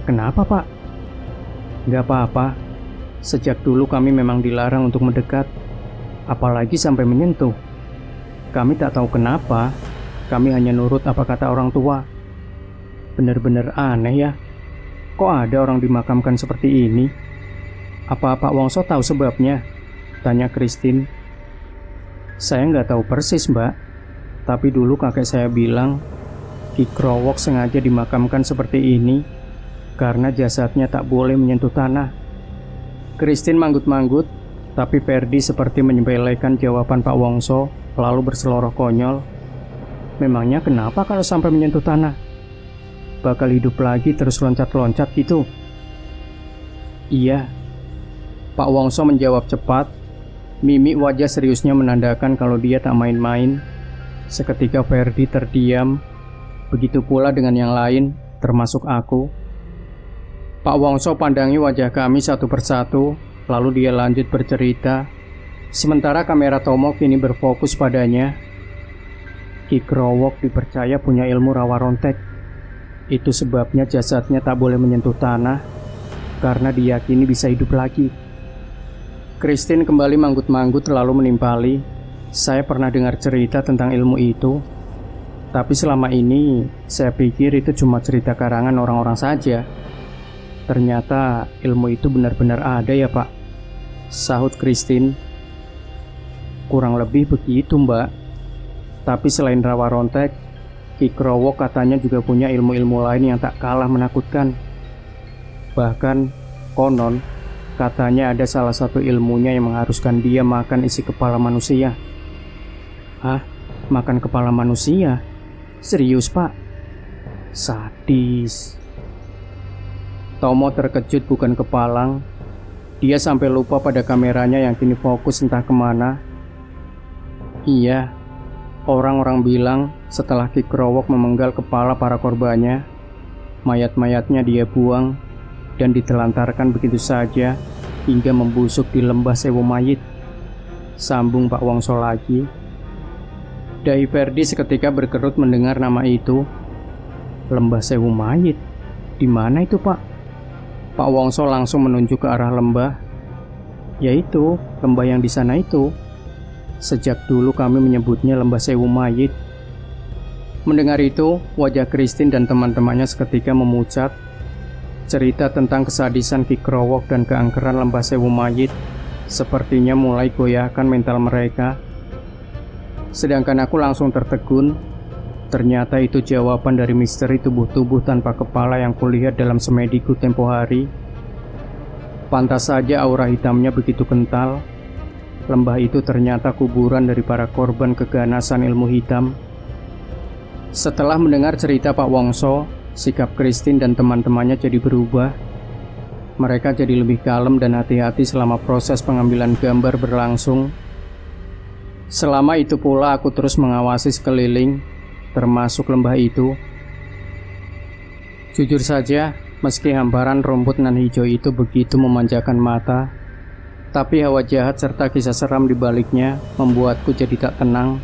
Kenapa Pak? Gak apa-apa, sejak dulu kami memang dilarang untuk mendekat, apalagi sampai menyentuh. Kami tak tahu kenapa, kami hanya nurut apa kata orang tua. Benar-benar aneh ya, kok ada orang dimakamkan seperti ini? Apa Pak Wongso tahu sebabnya? Tanya Christine. Saya nggak tahu persis Mbak, tapi dulu kakek saya bilang Ki Krowok sengaja dimakamkan seperti ini karena jasadnya tak boleh menyentuh tanah. Christine manggut-manggut, tapi Ferdi seperti menyepelekan jawaban Pak Wongso lalu berseloroh konyol. Memangnya kenapa kalau sampai menyentuh tanah? Bakal hidup lagi terus loncat-loncat gitu? Iya, Pak Wongso menjawab cepat. Mimik wajah seriusnya menandakan kalau dia tak main-main. Seketika Ferdi terdiam, begitu pula dengan yang lain, termasuk aku. Pak Wongso pandangi wajah kami satu persatu, lalu dia lanjut bercerita. Sementara kamera Tomo kini berfokus padanya. Ki Krowok dipercaya punya ilmu rawa rontek. Itu sebabnya jasadnya tak boleh menyentuh tanah, karena diyakini bisa hidup lagi. Christine kembali manggut-manggut lalu menimpali. Saya pernah dengar cerita tentang ilmu itu, tapi selama ini saya pikir itu cuma cerita karangan orang-orang saja. Ternyata ilmu itu benar-benar ada ya Pak, sahut Christine. Kurang lebih begitu Mbak. Tapi selain rawa rontek, Ki Krowok katanya juga punya ilmu-ilmu lain yang tak kalah menakutkan. Bahkan, konon, katanya ada salah satu ilmunya yang mengharuskan dia makan isi kepala manusia. Hah? Makan kepala manusia? Serius Pak? Sadis. Tomo terkejut bukan kepalang. Dia sampai lupa pada kameranya yang kini fokus entah kemana. Iya, orang-orang bilang setelah Ki Krowok memenggal kepala para korbannya, mayat-mayatnya dia buang dan ditelantarkan begitu saja hingga membusuk di lembah Sewu Mayit. Sambung Pak Wongso lagi. Dahi Ferdi seketika berkerut mendengar nama itu. Lembah Sewu Mayit? Di mana itu Pak? Pak Wongso langsung menunjuk ke arah lembah. Yaitu, lembah yang di sana itu. Sejak dulu kami menyebutnya Lembah Sewu Mayit. Mendengar itu, wajah Christine dan teman-temannya seketika memucat. Cerita tentang kesadisan Ki Krowok dan keangkeran Lembah Sewu Mayit sepertinya mulai goyahkan mental mereka. Sedangkan aku langsung tertegun. Ternyata itu jawaban dari misteri tubuh-tubuh tanpa kepala yang kulihat dalam semediku tempo hari. Pantas saja aura hitamnya begitu kental. Lembah itu ternyata kuburan dari para korban keganasan ilmu hitam. Setelah mendengar cerita Pak Wongso, sikap Christine dan teman-temannya jadi berubah. Mereka jadi lebih kalem dan hati-hati selama proses pengambilan gambar berlangsung. Selama itu pula aku terus mengawasi sekeliling, termasuk lembah itu. Jujur saja, meski hamparan rumput nan hijau itu begitu memanjakan mata, tapi hawa jahat serta kisah seram di baliknya membuatku jadi tak tenang.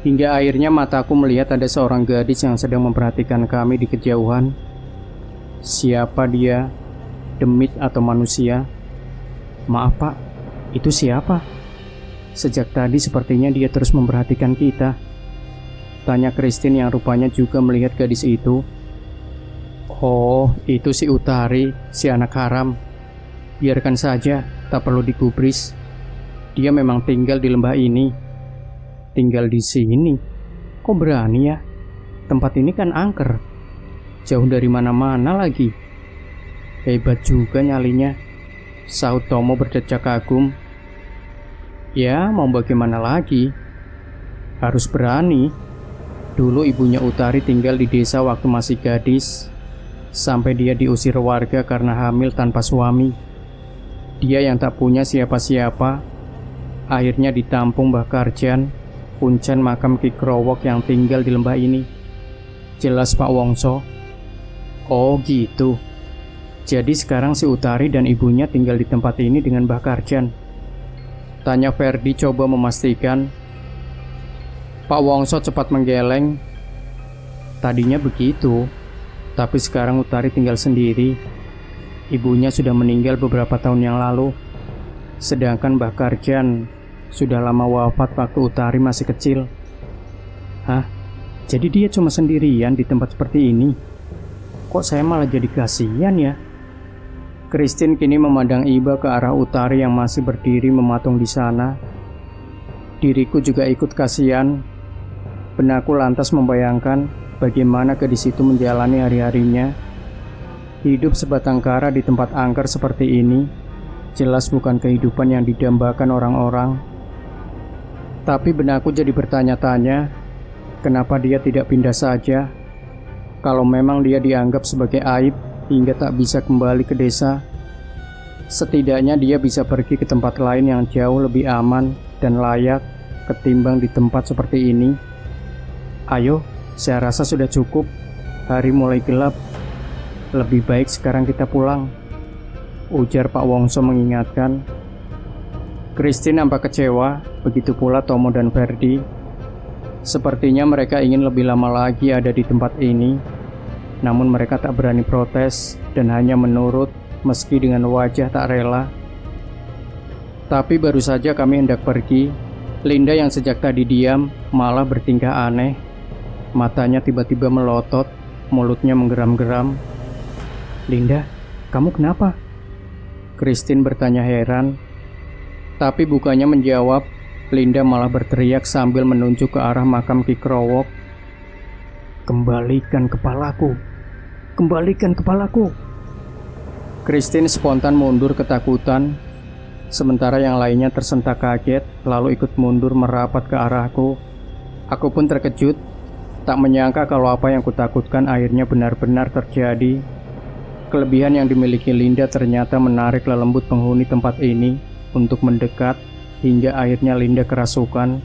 Hingga akhirnya mataku melihat ada seorang gadis yang sedang memperhatikan kami di kejauhan. Siapa dia? Demit atau manusia? Maaf Pak, itu siapa? Sejak tadi sepertinya dia terus memperhatikan kita, tanya Christine yang rupanya juga melihat gadis itu. Oh, itu si Utari, si anak haram. Biarkan saja, tak perlu digubris. Dia memang tinggal di lembah ini. Tinggal di sini? Kok berani ya? Tempat ini kan angker. Jauh dari mana-mana lagi. Hebat juga nyalinya, sahut Tomo berdecak kagum. Ya, mau bagaimana lagi? Harus berani. Dulu ibunya Utari tinggal di desa waktu masih gadis, sampai dia diusir warga karena hamil tanpa suami. Dia yang tak punya siapa-siapa, akhirnya ditampung Mbah Karjan, puncan makam Ki Krowok yang tinggal di lembah ini. Jelas Pak Wongso. Oh gitu. Jadi sekarang si Utari dan ibunya tinggal di tempat ini dengan Mbah Karjan, tanya Ferdi coba memastikan. Pak Wongso cepat menggeleng. Tadinya begitu, tapi sekarang Utari tinggal sendiri. Ibunya sudah meninggal beberapa tahun yang lalu. Sedangkan Mbah Karjan sudah lama wafat waktu Utari masih kecil. Hah? Jadi dia cuma sendirian di tempat seperti ini? Kok saya malah jadi kasihan ya? Christine kini memandang iba ke arah Utari yang masih berdiri mematung di sana. Diriku juga ikut kasihan. Benakku lantas membayangkan bagaimana gadis itu menjalani hari-harinya. Hidup sebatang kara di tempat angker seperti ini jelas bukan kehidupan yang didambakan orang-orang. Tapi benakku jadi bertanya-tanya, kenapa dia tidak pindah saja? Kalau memang dia dianggap sebagai aib hingga tak bisa kembali ke desa, setidaknya dia bisa pergi ke tempat lain yang jauh lebih aman dan layak ketimbang di tempat seperti ini. Ayo, saya rasa sudah cukup. Hari mulai gelap. Lebih baik sekarang kita pulang, ujar Pak Wongso mengingatkan. Christine nampak kecewa, begitu pula Tomo dan Ferdi. Sepertinya mereka ingin lebih lama lagi ada di tempat ini. Namun mereka tak berani protes dan hanya menurut meski dengan wajah tak rela. Tapi baru saja kami hendak pergi, Linda yang sejak tadi diam malah bertingkah aneh. Matanya tiba-tiba melotot, mulutnya menggeram-geram. Linda, kamu kenapa? Christine bertanya heran. Tapi bukannya menjawab, Linda malah berteriak sambil menunjuk ke arah makam Ki Krowok. Kembalikan kepalaku. Kembalikan kepalaku. Christine spontan mundur ketakutan, sementara yang lainnya tersentak kaget lalu ikut mundur merapat ke arahku. Aku pun terkejut, tak menyangka kalau apa yang kutakutkan akhirnya benar-benar terjadi. Kelebihan yang dimiliki Linda ternyata menarik lelembut penghuni tempat ini untuk mendekat, hingga akhirnya Linda kerasukan.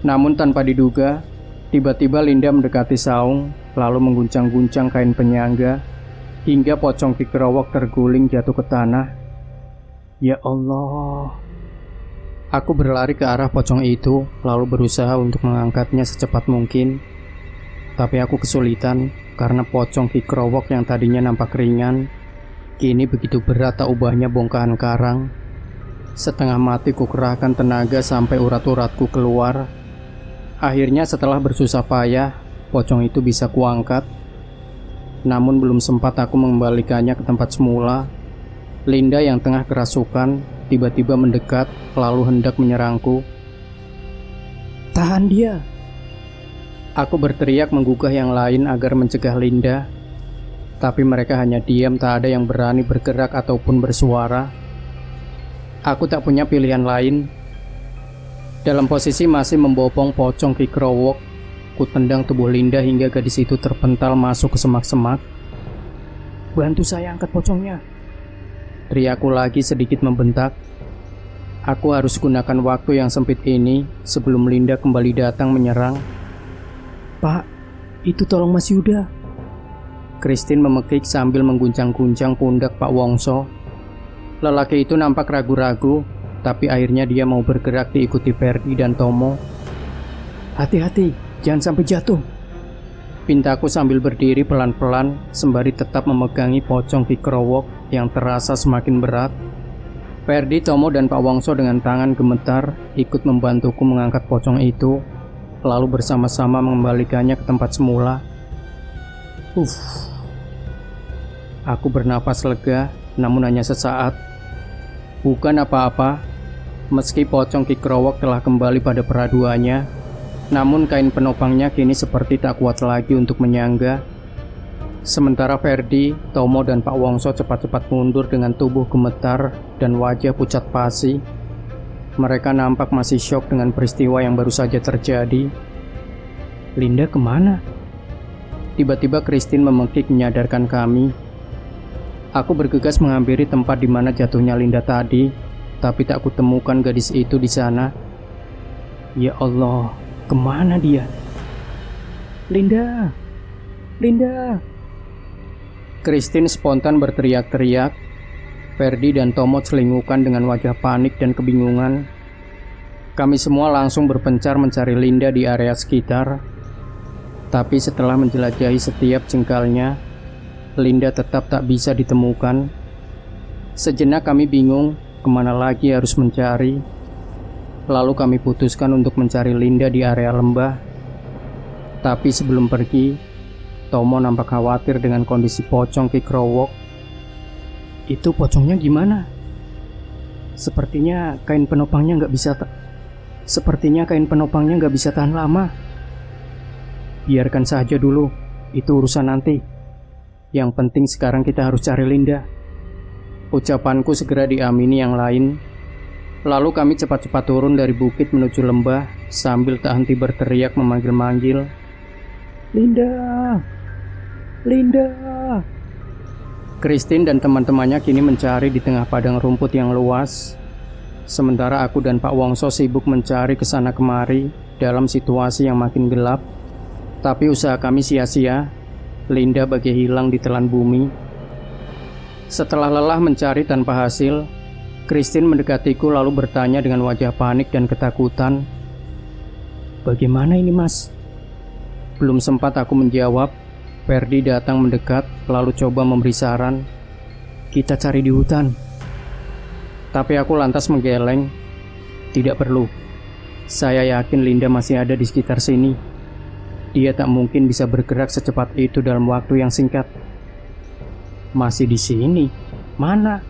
Namun tanpa diduga, tiba-tiba Linda mendekati saung, lalu mengguncang-guncang kain penyangga, hingga pocong Ki Krowok terguling jatuh ke tanah. Ya Allah. Aku berlari ke arah pocong itu, lalu berusaha untuk mengangkatnya secepat mungkin. Tapi aku kesulitan, karena pocong Ki Krowok yang tadinya nampak ringan, kini begitu berat tak ubahnya bongkahan karang. Setengah mati kukerahkan tenaga sampai urat-uratku keluar. Akhirnya setelah bersusah payah, pocong itu bisa kuangkat. Namun belum sempat aku mengembalikannya ke tempat semula, Linda yang tengah kerasukan tiba-tiba mendekat lalu hendak menyerangku. Tahan dia. Aku berteriak menggugah yang lain agar mencegah Linda, tapi mereka hanya diam, tak ada yang berani bergerak ataupun bersuara. Aku tak punya pilihan lain. Dalam posisi masih membopong pocong Ki Krowok, ku tendang tubuh Linda hingga gadis itu terpental masuk ke semak-semak. "Bantu saya angkat pocongnya," teriakku lagi sedikit membentak. Aku harus gunakan waktu yang sempit ini sebelum Linda kembali datang menyerang. "Pak, itu tolong Mas Yuda." Christine memekik sambil mengguncang-guncang pundak Pak Wongso. Lelaki itu nampak ragu-ragu, tapi akhirnya dia mau bergerak diikuti Ferdi dan Tomo. "Hati-hati, jangan sampai jatuh," pintaku sambil berdiri pelan-pelan sembari tetap memegangi pocong Ki Krowok yang terasa semakin berat. Ferdi, Tomo, dan Pak Wongso dengan tangan gemetar ikut membantuku mengangkat pocong itu, lalu bersama-sama mengembalikannya ke tempat semula. Aku bernapas lega, namun hanya sesaat. Bukan apa-apa, meski pocong Ki Krowok telah kembali pada peraduannya, namun kain penopangnya kini seperti tak kuat lagi untuk menyangga. Sementara Ferdi, Tomo, dan Pak Wongso cepat-cepat mundur dengan tubuh gemetar dan wajah pucat pasi. Mereka nampak masih syok dengan peristiwa yang baru saja terjadi. "Linda kemana?" Tiba-tiba Christine memekik menyadarkan kami. Aku bergegas menghampiri tempat di mana jatuhnya Linda tadi, tapi tak kutemukan gadis itu di sana. Ya Allah, kemana dia? "Linda! Linda!" Christine spontan berteriak-teriak. Ferdi dan Tomo selingukan dengan wajah panik dan kebingungan. Kami semua langsung berpencar mencari Linda di area sekitar. Tapi setelah menjelajahi setiap jengkalnya, Linda tetap tak bisa ditemukan. Sejenak kami bingung kemana lagi harus mencari. Lalu kami putuskan untuk mencari Linda di area lembah. Tapi sebelum pergi, Tomo nampak khawatir dengan kondisi pocong Ki Krowok. "Itu pocongnya gimana?" Sepertinya kain penopangnya nggak bisa tahan lama." "Biarkan saja dulu, itu urusan nanti. Yang penting sekarang kita harus cari Linda." Ucapanku segera diamini yang lain. Lalu kami cepat-cepat turun dari bukit menuju lembah sambil tak henti berteriak memanggil-manggil, "Linda! Linda!" Christine dan teman-temannya kini mencari di tengah padang rumput yang luas. Sementara aku dan Pak Wongso sibuk mencari kesana kemari dalam situasi yang makin gelap. Tapi usaha kami sia-sia. Linda bagai hilang di telan bumi. Setelah lelah mencari tanpa hasil, Christine mendekatiku lalu bertanya dengan wajah panik dan ketakutan, "Bagaimana ini, Mas?" Belum sempat aku menjawab, Ferdi datang mendekat lalu coba memberi saran, "Kita cari di hutan." Tapi aku lantas menggeleng, "Tidak perlu. Saya yakin Linda masih ada di sekitar sini. Dia tak mungkin bisa bergerak secepat itu dalam waktu yang singkat." "Masih di sini? Mana?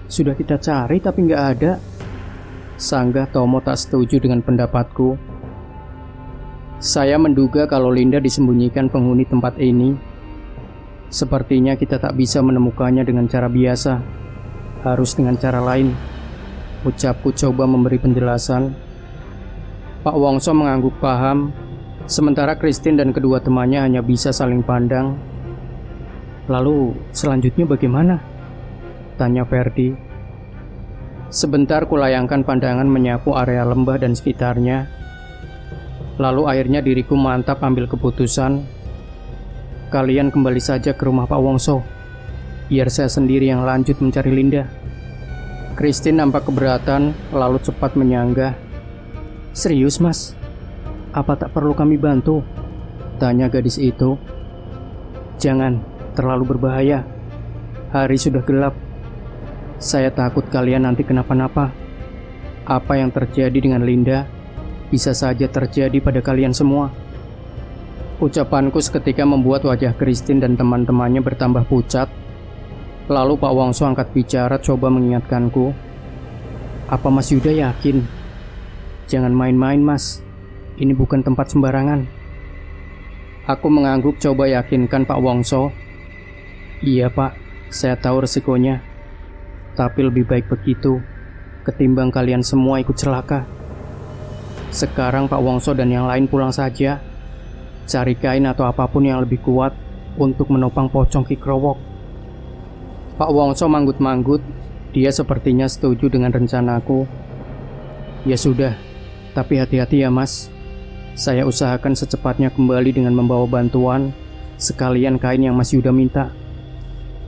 Sudah kita cari tapi nggak ada." Sanggah Tomo tak setuju dengan pendapatku. Saya menduga kalau Linda disembunyikan penghuni tempat ini. Sepertinya kita tak bisa menemukannya dengan cara biasa. Harus dengan cara lain. Ucapku coba memberi penjelasan. Pak Wongso mengangguk paham, sementara Christine dan kedua temannya hanya bisa saling pandang. "Lalu selanjutnya bagaimana?" tanya Ferdi. Sebentar kulayangkan pandangan menyapu area lembah dan sekitarnya. Lalu akhirnya diriku mantap ambil keputusan. "Kalian kembali saja ke rumah Pak Wongso. Biar saya sendiri yang lanjut mencari Linda." Christine nampak keberatan lalu cepat menyanggah. "Serius, Mas? Apa tak perlu kami bantu?" tanya gadis itu. "Jangan, terlalu berbahaya. Hari sudah gelap. Saya takut kalian nanti kenapa-napa. Apa yang terjadi dengan Linda bisa saja terjadi pada kalian semua." Ucapanku seketika membuat wajah Christine dan teman-temannya bertambah pucat. Lalu Pak Wongso angkat bicara coba mengingatkanku. "Apa Mas Yuda yakin? Jangan main-main, Mas. ini bukan tempat sembarangan. Aku mengangguk coba yakinkan Pak Wongso. Iya Pak, saya tahu resikonya. Tapi lebih baik begitu, ketimbang kalian semua ikut celaka. Sekarang Pak Wongso dan yang lain pulang saja. Cari kain atau apapun yang lebih kuat untuk menopang pocong Ki Krowok. Pak Wongso manggut-manggut. Dia sepertinya setuju dengan rencanaku. Ya sudah, tapi hati-hati ya Mas. Saya usahakan secepatnya kembali dengan membawa bantuan, sekalian kain yang Mas Yuda minta.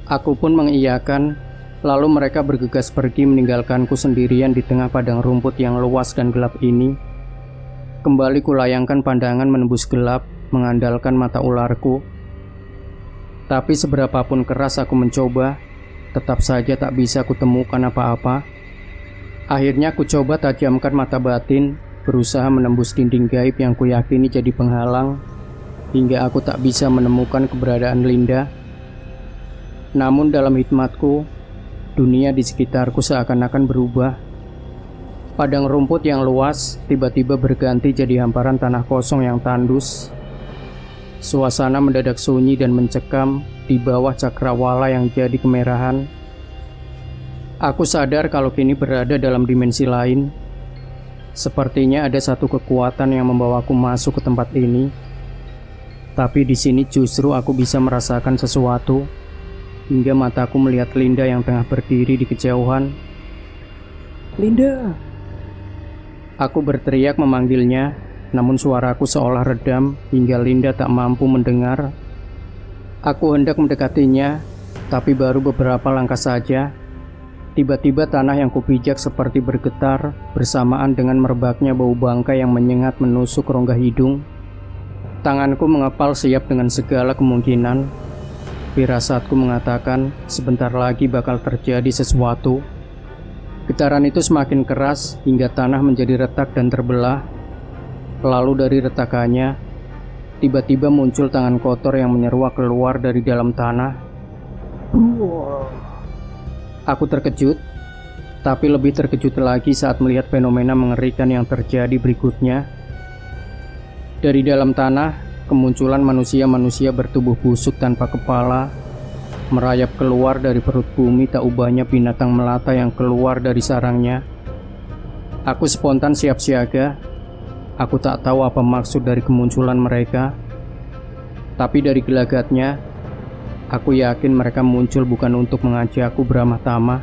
Aku pun mengiyakan, lalu mereka bergegas pergi meninggalkanku sendirian di tengah padang rumput yang luas dan gelap ini. Kembali kulayangkan pandangan menembus gelap, mengandalkan mata ularku. Tapi seberapapun keras aku mencoba, tetap saja tak bisa kutemukan apa-apa. Akhirnya ku coba tajamkan mata batin, berusaha menembus dinding gaib yang kuyakini jadi penghalang, hingga aku tak bisa menemukan keberadaan Linda. Namun dalam hikmatku, dunia di sekitarku seakan-akan berubah. Padang rumput yang luas tiba-tiba berganti jadi hamparan tanah kosong yang tandus. Suasana mendadak sunyi dan mencekam di bawah cakrawala yang jadi kemerahan. Aku sadar kalau kini berada dalam dimensi lain. Sepertinya ada satu kekuatan yang membawaku masuk ke tempat ini. Tapi di sini justru aku bisa merasakan sesuatu, hingga mataku melihat Linda yang tengah berdiri di kejauhan. Linda! Aku berteriak memanggilnya, namun suaraku seolah redam hingga Linda tak mampu mendengar. Aku hendak mendekatinya, tapi baru beberapa langkah saja. Tiba-tiba tanah yang kupijak seperti bergetar bersamaan dengan merebaknya bau bangkai yang menyengat menusuk rongga hidung. Tanganku mengepal siap dengan segala kemungkinan. Firasatku mengatakan sebentar lagi bakal terjadi sesuatu. Getaran itu semakin keras hingga tanah menjadi retak dan terbelah. Lalu dari retakannya, tiba-tiba muncul tangan kotor yang menyeruak keluar dari dalam tanah. Aku terkejut, tapi lebih terkejut lagi saat melihat fenomena mengerikan yang terjadi berikutnya. Dari dalam tanah, kemunculan manusia-manusia bertubuh busuk tanpa kepala, merayap keluar dari perut bumi tak ubahnya binatang melata yang keluar dari sarangnya. Aku spontan siap siaga. Aku tak tahu apa maksud dari kemunculan mereka. Tapi dari gelagatnya, aku yakin mereka muncul bukan untuk mengajakku beramah tamah.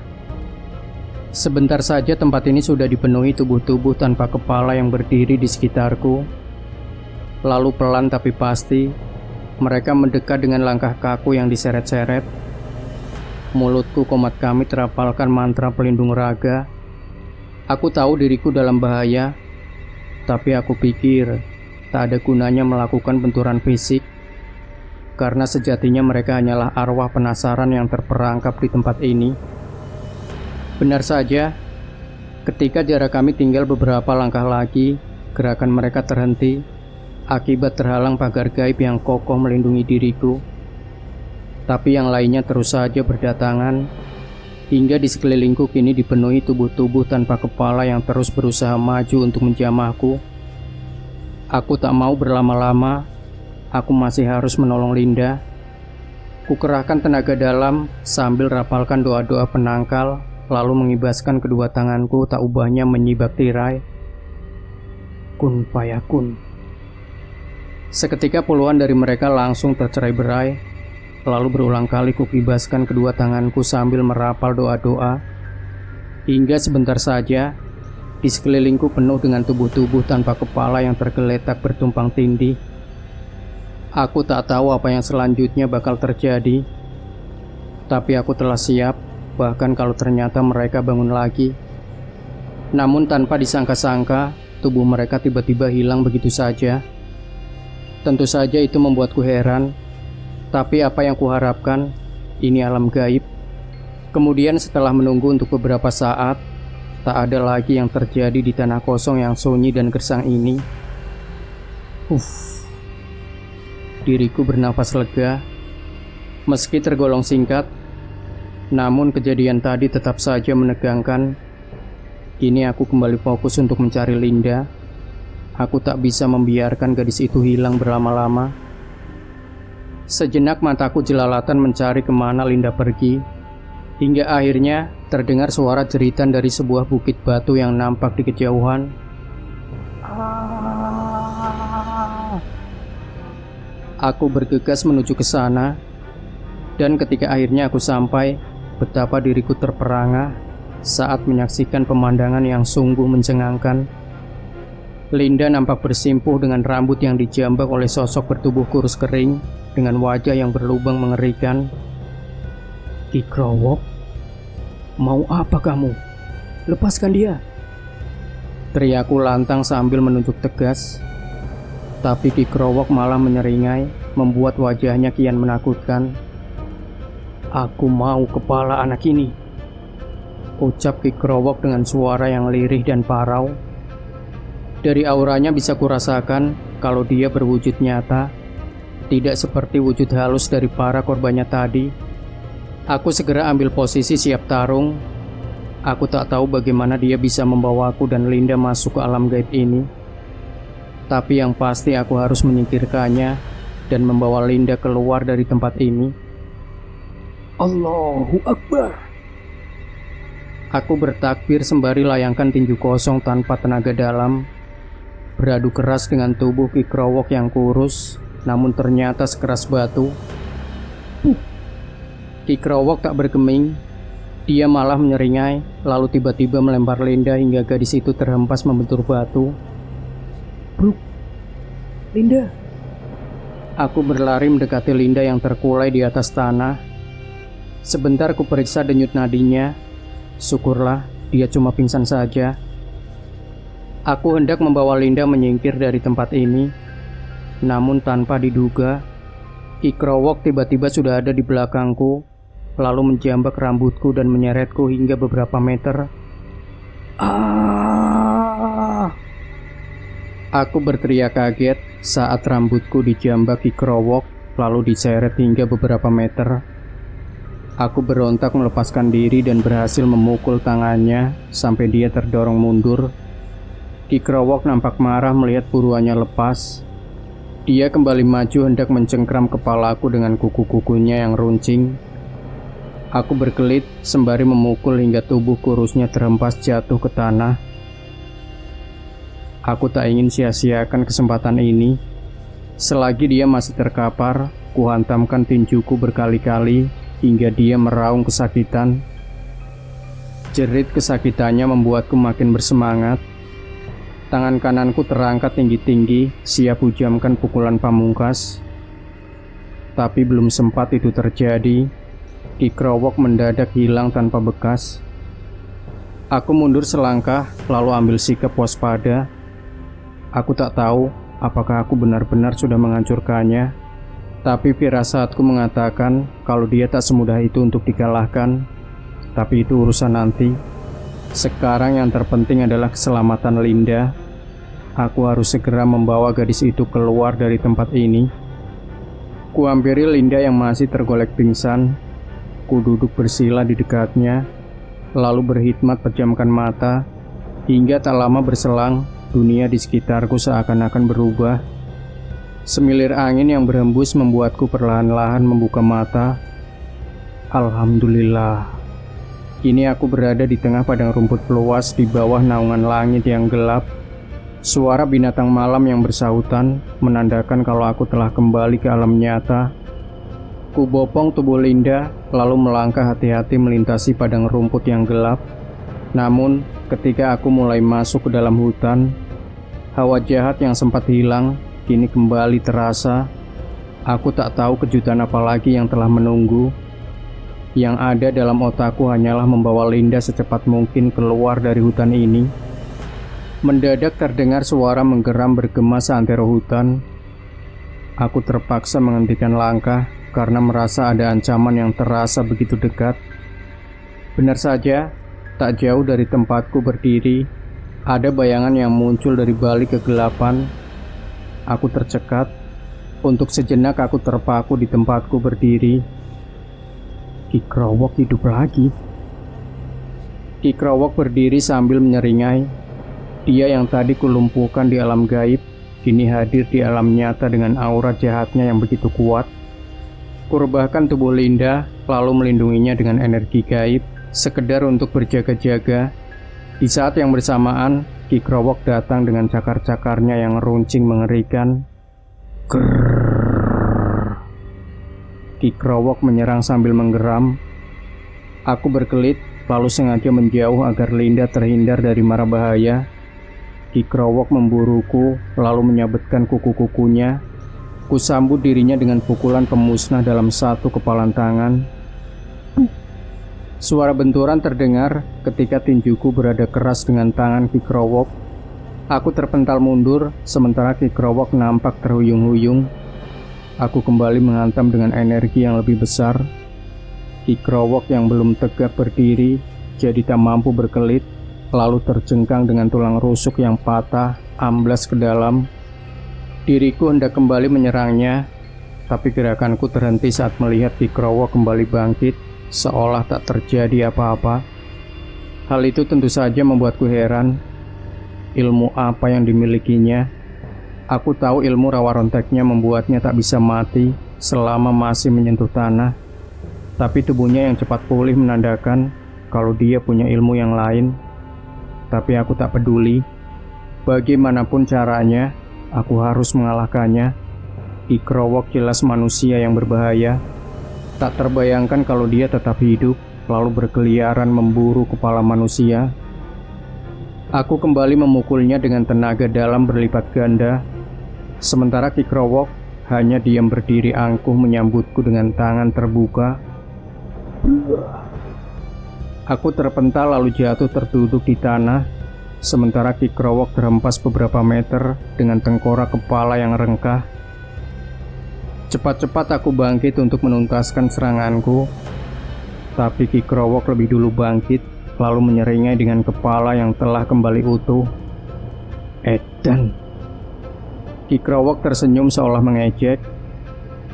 Sebentar saja tempat ini sudah dipenuhi tubuh-tubuh tanpa kepala yang berdiri di sekitarku. Lalu pelan tapi pasti, mereka mendekat dengan langkah kaku yang diseret-seret. Mulutku komat kamit terapalkan mantra pelindung raga. Aku tahu diriku dalam bahaya, tapi aku pikir tak ada gunanya melakukan benturan fisik. Karena sejatinya mereka hanyalah arwah penasaran yang terperangkap di tempat ini. Benar saja, ketika jarak kami tinggal beberapa langkah lagi, gerakan mereka terhenti akibat terhalang pagar gaib yang kokoh melindungi diriku. Tapi yang lainnya terus saja berdatangan, hingga di sekelilingku kini dipenuhi tubuh-tubuh tanpa kepala yang terus berusaha maju untuk menjamahku. Aku tak mau berlama-lama. Aku masih harus menolong Linda. Kukerahkan tenaga dalam sambil rapalkan doa-doa penangkal, lalu mengibaskan kedua tanganku tak ubahnya menyibak tirai. Kun fayakun. Seketika puluhan dari mereka langsung tercerai-berai, lalu berulang kali kukibaskan kedua tanganku sambil merapal doa-doa. Hingga sebentar saja, di sekelilingku penuh dengan tubuh-tubuh tanpa kepala yang tergeletak bertumpang tindih. Aku tak tahu apa yang selanjutnya bakal terjadi, tapi aku telah siap, bahkan kalau ternyata mereka bangun lagi. Namun tanpa disangka-sangka, tubuh mereka tiba-tiba hilang begitu saja. Tentu saja itu membuatku heran, tapi apa yang kuharapkan, ini alam gaib. Kemudian setelah menunggu untuk beberapa saat, tak ada lagi yang terjadi di tanah kosong yang sunyi dan gersang ini. Diriku bernafas lega. Meski tergolong singkat, namun kejadian tadi tetap saja menegangkan. Kini aku kembali fokus untuk mencari Linda. Aku tak bisa membiarkan gadis itu hilang berlama-lama. Sejenak mataku jelalatan mencari kemana Linda pergi, hingga akhirnya terdengar suara jeritan dari sebuah bukit batu yang nampak di kejauhan. Aku bergegas menuju ke sana, dan ketika akhirnya aku sampai, betapa diriku terperangah saat menyaksikan pemandangan yang sungguh mencengangkan. Linda nampak bersimpuh dengan rambut yang dijambak oleh sosok bertubuh kurus kering dengan wajah yang berlubang mengerikan. Ki Krowok, mau apa kamu? Lepaskan dia! Teriakku lantang sambil menunjuk tegas. Tapi Ki Krowok malah menyeringai, membuat wajahnya kian menakutkan. Aku mau kepala anak ini, ucap Ki Krowok dengan suara yang lirih dan parau. Dari auranya bisa kurasakan kalau dia berwujud nyata, tidak seperti wujud halus dari para korbannya tadi. Aku segera ambil posisi siap tarung. Aku tak tahu bagaimana dia bisa membawaku dan Linda masuk ke alam gaib ini. Tapi yang pasti aku harus menyingkirkannya dan membawa Linda keluar dari tempat ini. Allahu Akbar! Aku bertakbir sembari layangkan tinju kosong tanpa tenaga dalam, beradu keras dengan tubuh Ki Krowok yang kurus, namun ternyata sekeras batu. Ki Krowok tak bergeming. Dia malah menyeringai, lalu tiba-tiba melempar Linda hingga gadis itu terhempas membentur batu. Bruk! Linda! Aku berlari mendekati Linda yang terkulai di atas tanah. Sebentar ku periksa denyut nadinya. Syukurlah, dia cuma pingsan saja. Aku hendak membawa Linda menyingkir dari tempat ini. Namun tanpa diduga, Ki Krowok tiba-tiba sudah ada di belakangku, lalu menjambak rambutku dan menyeretku hingga beberapa meter. Aku berteriak kaget saat rambutku dijambak Ki Krowok, lalu diseret hingga beberapa meter. Aku berontak melepaskan diri dan berhasil memukul tangannya sampai dia terdorong mundur. Ki Krowok nampak marah melihat buruannya lepas. Dia kembali maju hendak mencengkram kepalaku dengan kuku-kukunya yang runcing. Aku berkelit sembari memukul hingga tubuh kurusnya terhempas jatuh ke tanah. Aku tak ingin sia-siakan kesempatan ini. Selagi dia masih terkapar, kuhantamkan tinjuku berkali-kali hingga dia meraung kesakitan. Jerit kesakitannya membuatku makin bersemangat. Tangan kananku terangkat tinggi-tinggi, siap hujamkan pukulan pamungkas. Tapi belum sempat itu terjadi, Ki Krowok mendadak hilang tanpa bekas. Aku mundur selangkah, lalu ambil sikap waspada. Aku tak tahu apakah aku benar-benar sudah menghancurkannya, tapi firasatku mengatakan kalau dia tak semudah itu untuk dikalahkan. Tapi itu urusan nanti. Sekarang yang terpenting adalah keselamatan Linda. Aku harus segera membawa gadis itu keluar dari tempat ini. Kuhampiri Linda yang masih tergolek pingsan. Ku duduk bersila di dekatnya, lalu berkhidmat pejamkan mata. Hingga tak lama berselang, dunia di sekitarku seakan-akan berubah. Semilir angin yang berhembus membuatku perlahan-lahan membuka mata. Alhamdulillah. Kini aku berada di tengah padang rumput luas di bawah naungan langit yang gelap. Suara binatang malam yang bersahutan menandakan kalau aku telah kembali ke alam nyata. Ku bopong tubuh Linda, lalu melangkah hati-hati melintasi padang rumput yang gelap. Namun, ketika aku mulai masuk ke dalam hutan, hawa jahat yang sempat hilang kini kembali terasa. Aku tak tahu kejutan apa lagi yang telah menunggu. Yang ada dalam otakku hanyalah membawa Linda secepat mungkin keluar dari hutan ini. Mendadak terdengar suara menggeram bergema seantero hutan. Aku terpaksa menghentikan langkah karena merasa ada ancaman yang terasa begitu dekat. Benar saja, tak jauh dari tempatku berdiri, ada bayangan yang muncul dari balik kegelapan. Aku tercekat. Untuk sejenak aku terpaku di tempatku berdiri. Ki Krowok hidup lagi. Ki Krowok berdiri sambil menyeringai. Dia yang tadi kulumpuhkan di alam gaib, kini hadir di alam nyata dengan aura jahatnya yang begitu kuat. Kurebahkan tubuh Linda, lalu melindunginya dengan energi gaib, sekedar untuk berjaga-jaga. Di saat yang bersamaan, Ki Krowok datang dengan cakar-cakarnya yang runcing mengerikan. Grrrr. Ki Krowok menyerang sambil menggeram. Aku berkelit, lalu sengaja menjauh agar Linda terhindar dari mara bahaya. Ki Krowok memburuku, lalu menyabetkan kuku-kukunya. Kusambut dirinya dengan pukulan pemusnah dalam satu kepalan tangan. Suara benturan terdengar ketika tinjuku berada keras dengan tangan Ki Krowok. Aku terpental mundur, sementara Ki Krowok nampak terhuyung-huyung. Aku kembali menghantam dengan energi yang lebih besar. Ki Krowok yang belum tegak berdiri, jadi tak mampu berkelit, lalu terjengkang dengan tulang rusuk yang patah, amblas ke dalam. Diriku hendak kembali menyerangnya, tapi gerakanku terhenti saat melihat Ki Krowok kembali bangkit, seolah tak terjadi apa-apa. Hal itu tentu saja membuatku heran. Ilmu apa yang dimilikinya? Aku tahu ilmu rawa ronteknya membuatnya tak bisa mati selama masih menyentuh tanah. Tapi tubuhnya yang cepat pulih menandakan kalau dia punya ilmu yang lain. Tapi aku tak peduli. Bagaimanapun caranya, aku harus mengalahkannya. Ki Krowok jelas manusia yang berbahaya. Tak terbayangkan kalau dia tetap hidup, lalu berkeliaran memburu kepala manusia. Aku kembali memukulnya dengan tenaga dalam berlipat ganda. Sementara Ki Krowok hanya diam berdiri angkuh menyambutku dengan tangan terbuka. Aku terpental lalu jatuh terduduk di tanah, sementara Ki Krowok terhempas beberapa meter dengan tengkorak kepala yang rengkah. Cepat-cepat aku bangkit untuk menuntaskan seranganku, tapi Ki Krowok lebih dulu bangkit, lalu menyeringai dengan kepala yang telah kembali utuh. Edan. Ki Krowok tersenyum seolah mengejek.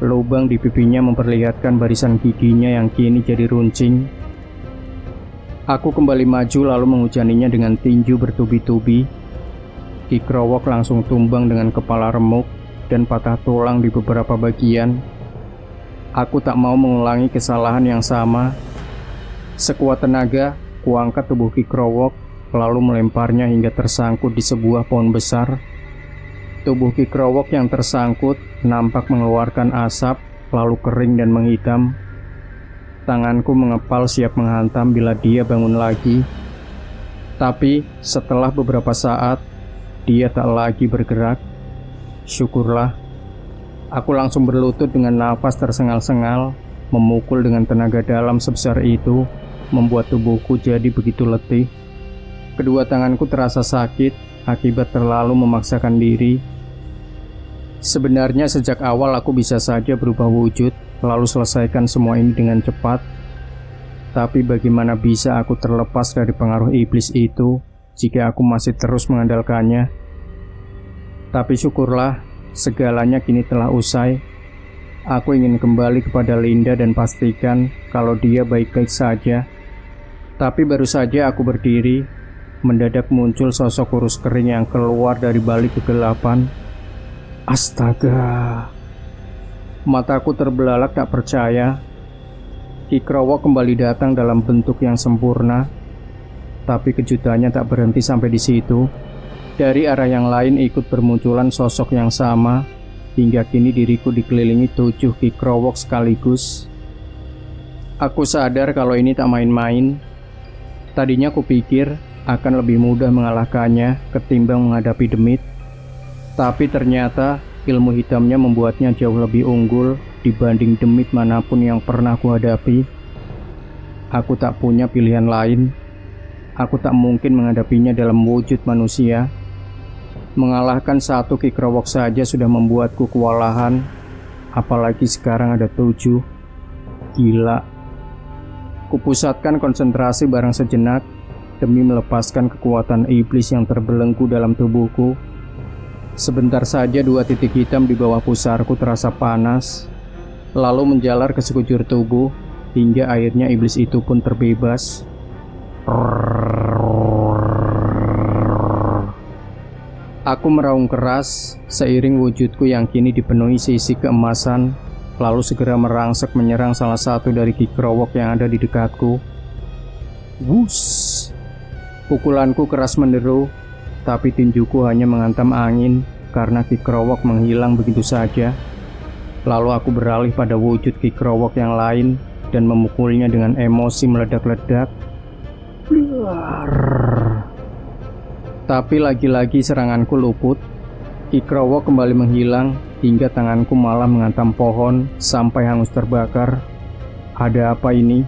Lubang di pipinya memperlihatkan barisan giginya yang kini jadi runcing. Aku kembali maju lalu menghujaninya dengan tinju bertubi-tubi. Ki Krowok langsung tumbang dengan kepala remuk dan patah tulang di beberapa bagian. Aku tak mau mengulangi kesalahan yang sama. Sekuat tenaga, kuangkat tubuh Ki Krowok, lalu melemparnya hingga tersangkut di sebuah pohon besar. Tubuh Ki Krowok yang tersangkut nampak mengeluarkan asap, lalu kering dan menghitam. Tanganku mengepal siap menghantam bila dia bangun lagi. Tapi setelah beberapa saat, dia tak lagi bergerak. Syukurlah. Aku langsung berlutut dengan nafas tersengal-sengal. Memukul dengan tenaga dalam sebesar itu membuat tubuhku jadi begitu letih. Kedua tanganku terasa sakit akibat terlalu memaksakan diri. Sebenarnya sejak awal aku bisa saja berubah wujud, lalu selesaikan semua ini dengan cepat. Tapi bagaimana bisa aku terlepas dari pengaruh iblis itu jika aku masih terus mengandalkannya? Tapi syukurlah, segalanya kini telah usai. Aku ingin kembali kepada Linda dan pastikan kalau dia baik-baik saja. Tapi baru saja aku berdiri, mendadak muncul sosok kurus kering yang keluar dari balik kegelapan. Astaga! Mataku terbelalak tak percaya. Ki Krowok kembali datang dalam bentuk yang sempurna. Tapi kejutannya tak berhenti sampai di situ. Dari arah yang lain ikut bermunculan sosok yang sama, hingga kini diriku dikelilingi 7 Ki Krowok sekaligus. Aku sadar kalau ini tak main-main. Tadinya kupikir akan lebih mudah mengalahkannya ketimbang menghadapi demit. Tapi ternyata ilmu hitamnya membuatnya jauh lebih unggul dibanding demit manapun yang pernah kuhadapi. Aku tak punya pilihan lain. Aku tak mungkin menghadapinya dalam wujud manusia. Mengalahkan satu Ki Krowok saja sudah membuatku kewalahan, apalagi sekarang ada 7. Gila. Kupusatkan konsentrasi barang sejenak demi melepaskan kekuatan iblis yang terbelenggu dalam tubuhku. Sebentar saja 2 titik hitam di bawah pusarku terasa panas, lalu menjalar ke sekujur tubuh, hingga akhirnya iblis itu pun terbebas. Aku meraung keras seiring wujudku yang kini dipenuhi sisik keemasan, lalu segera merangsek menyerang salah satu dari kikrowok yang ada di dekatku. Wus! Pukulanku keras menderu, tapi tinjuku hanya menghantam angin karena kikrowok menghilang begitu saja. Lalu aku beralih pada wujud kikrowok yang lain dan memukulnya dengan emosi meledak-ledak. Tapi lagi-lagi seranganku luput. Kikrowok kembali menghilang hingga tanganku malah menghantam pohon sampai hangus terbakar. Ada apa ini?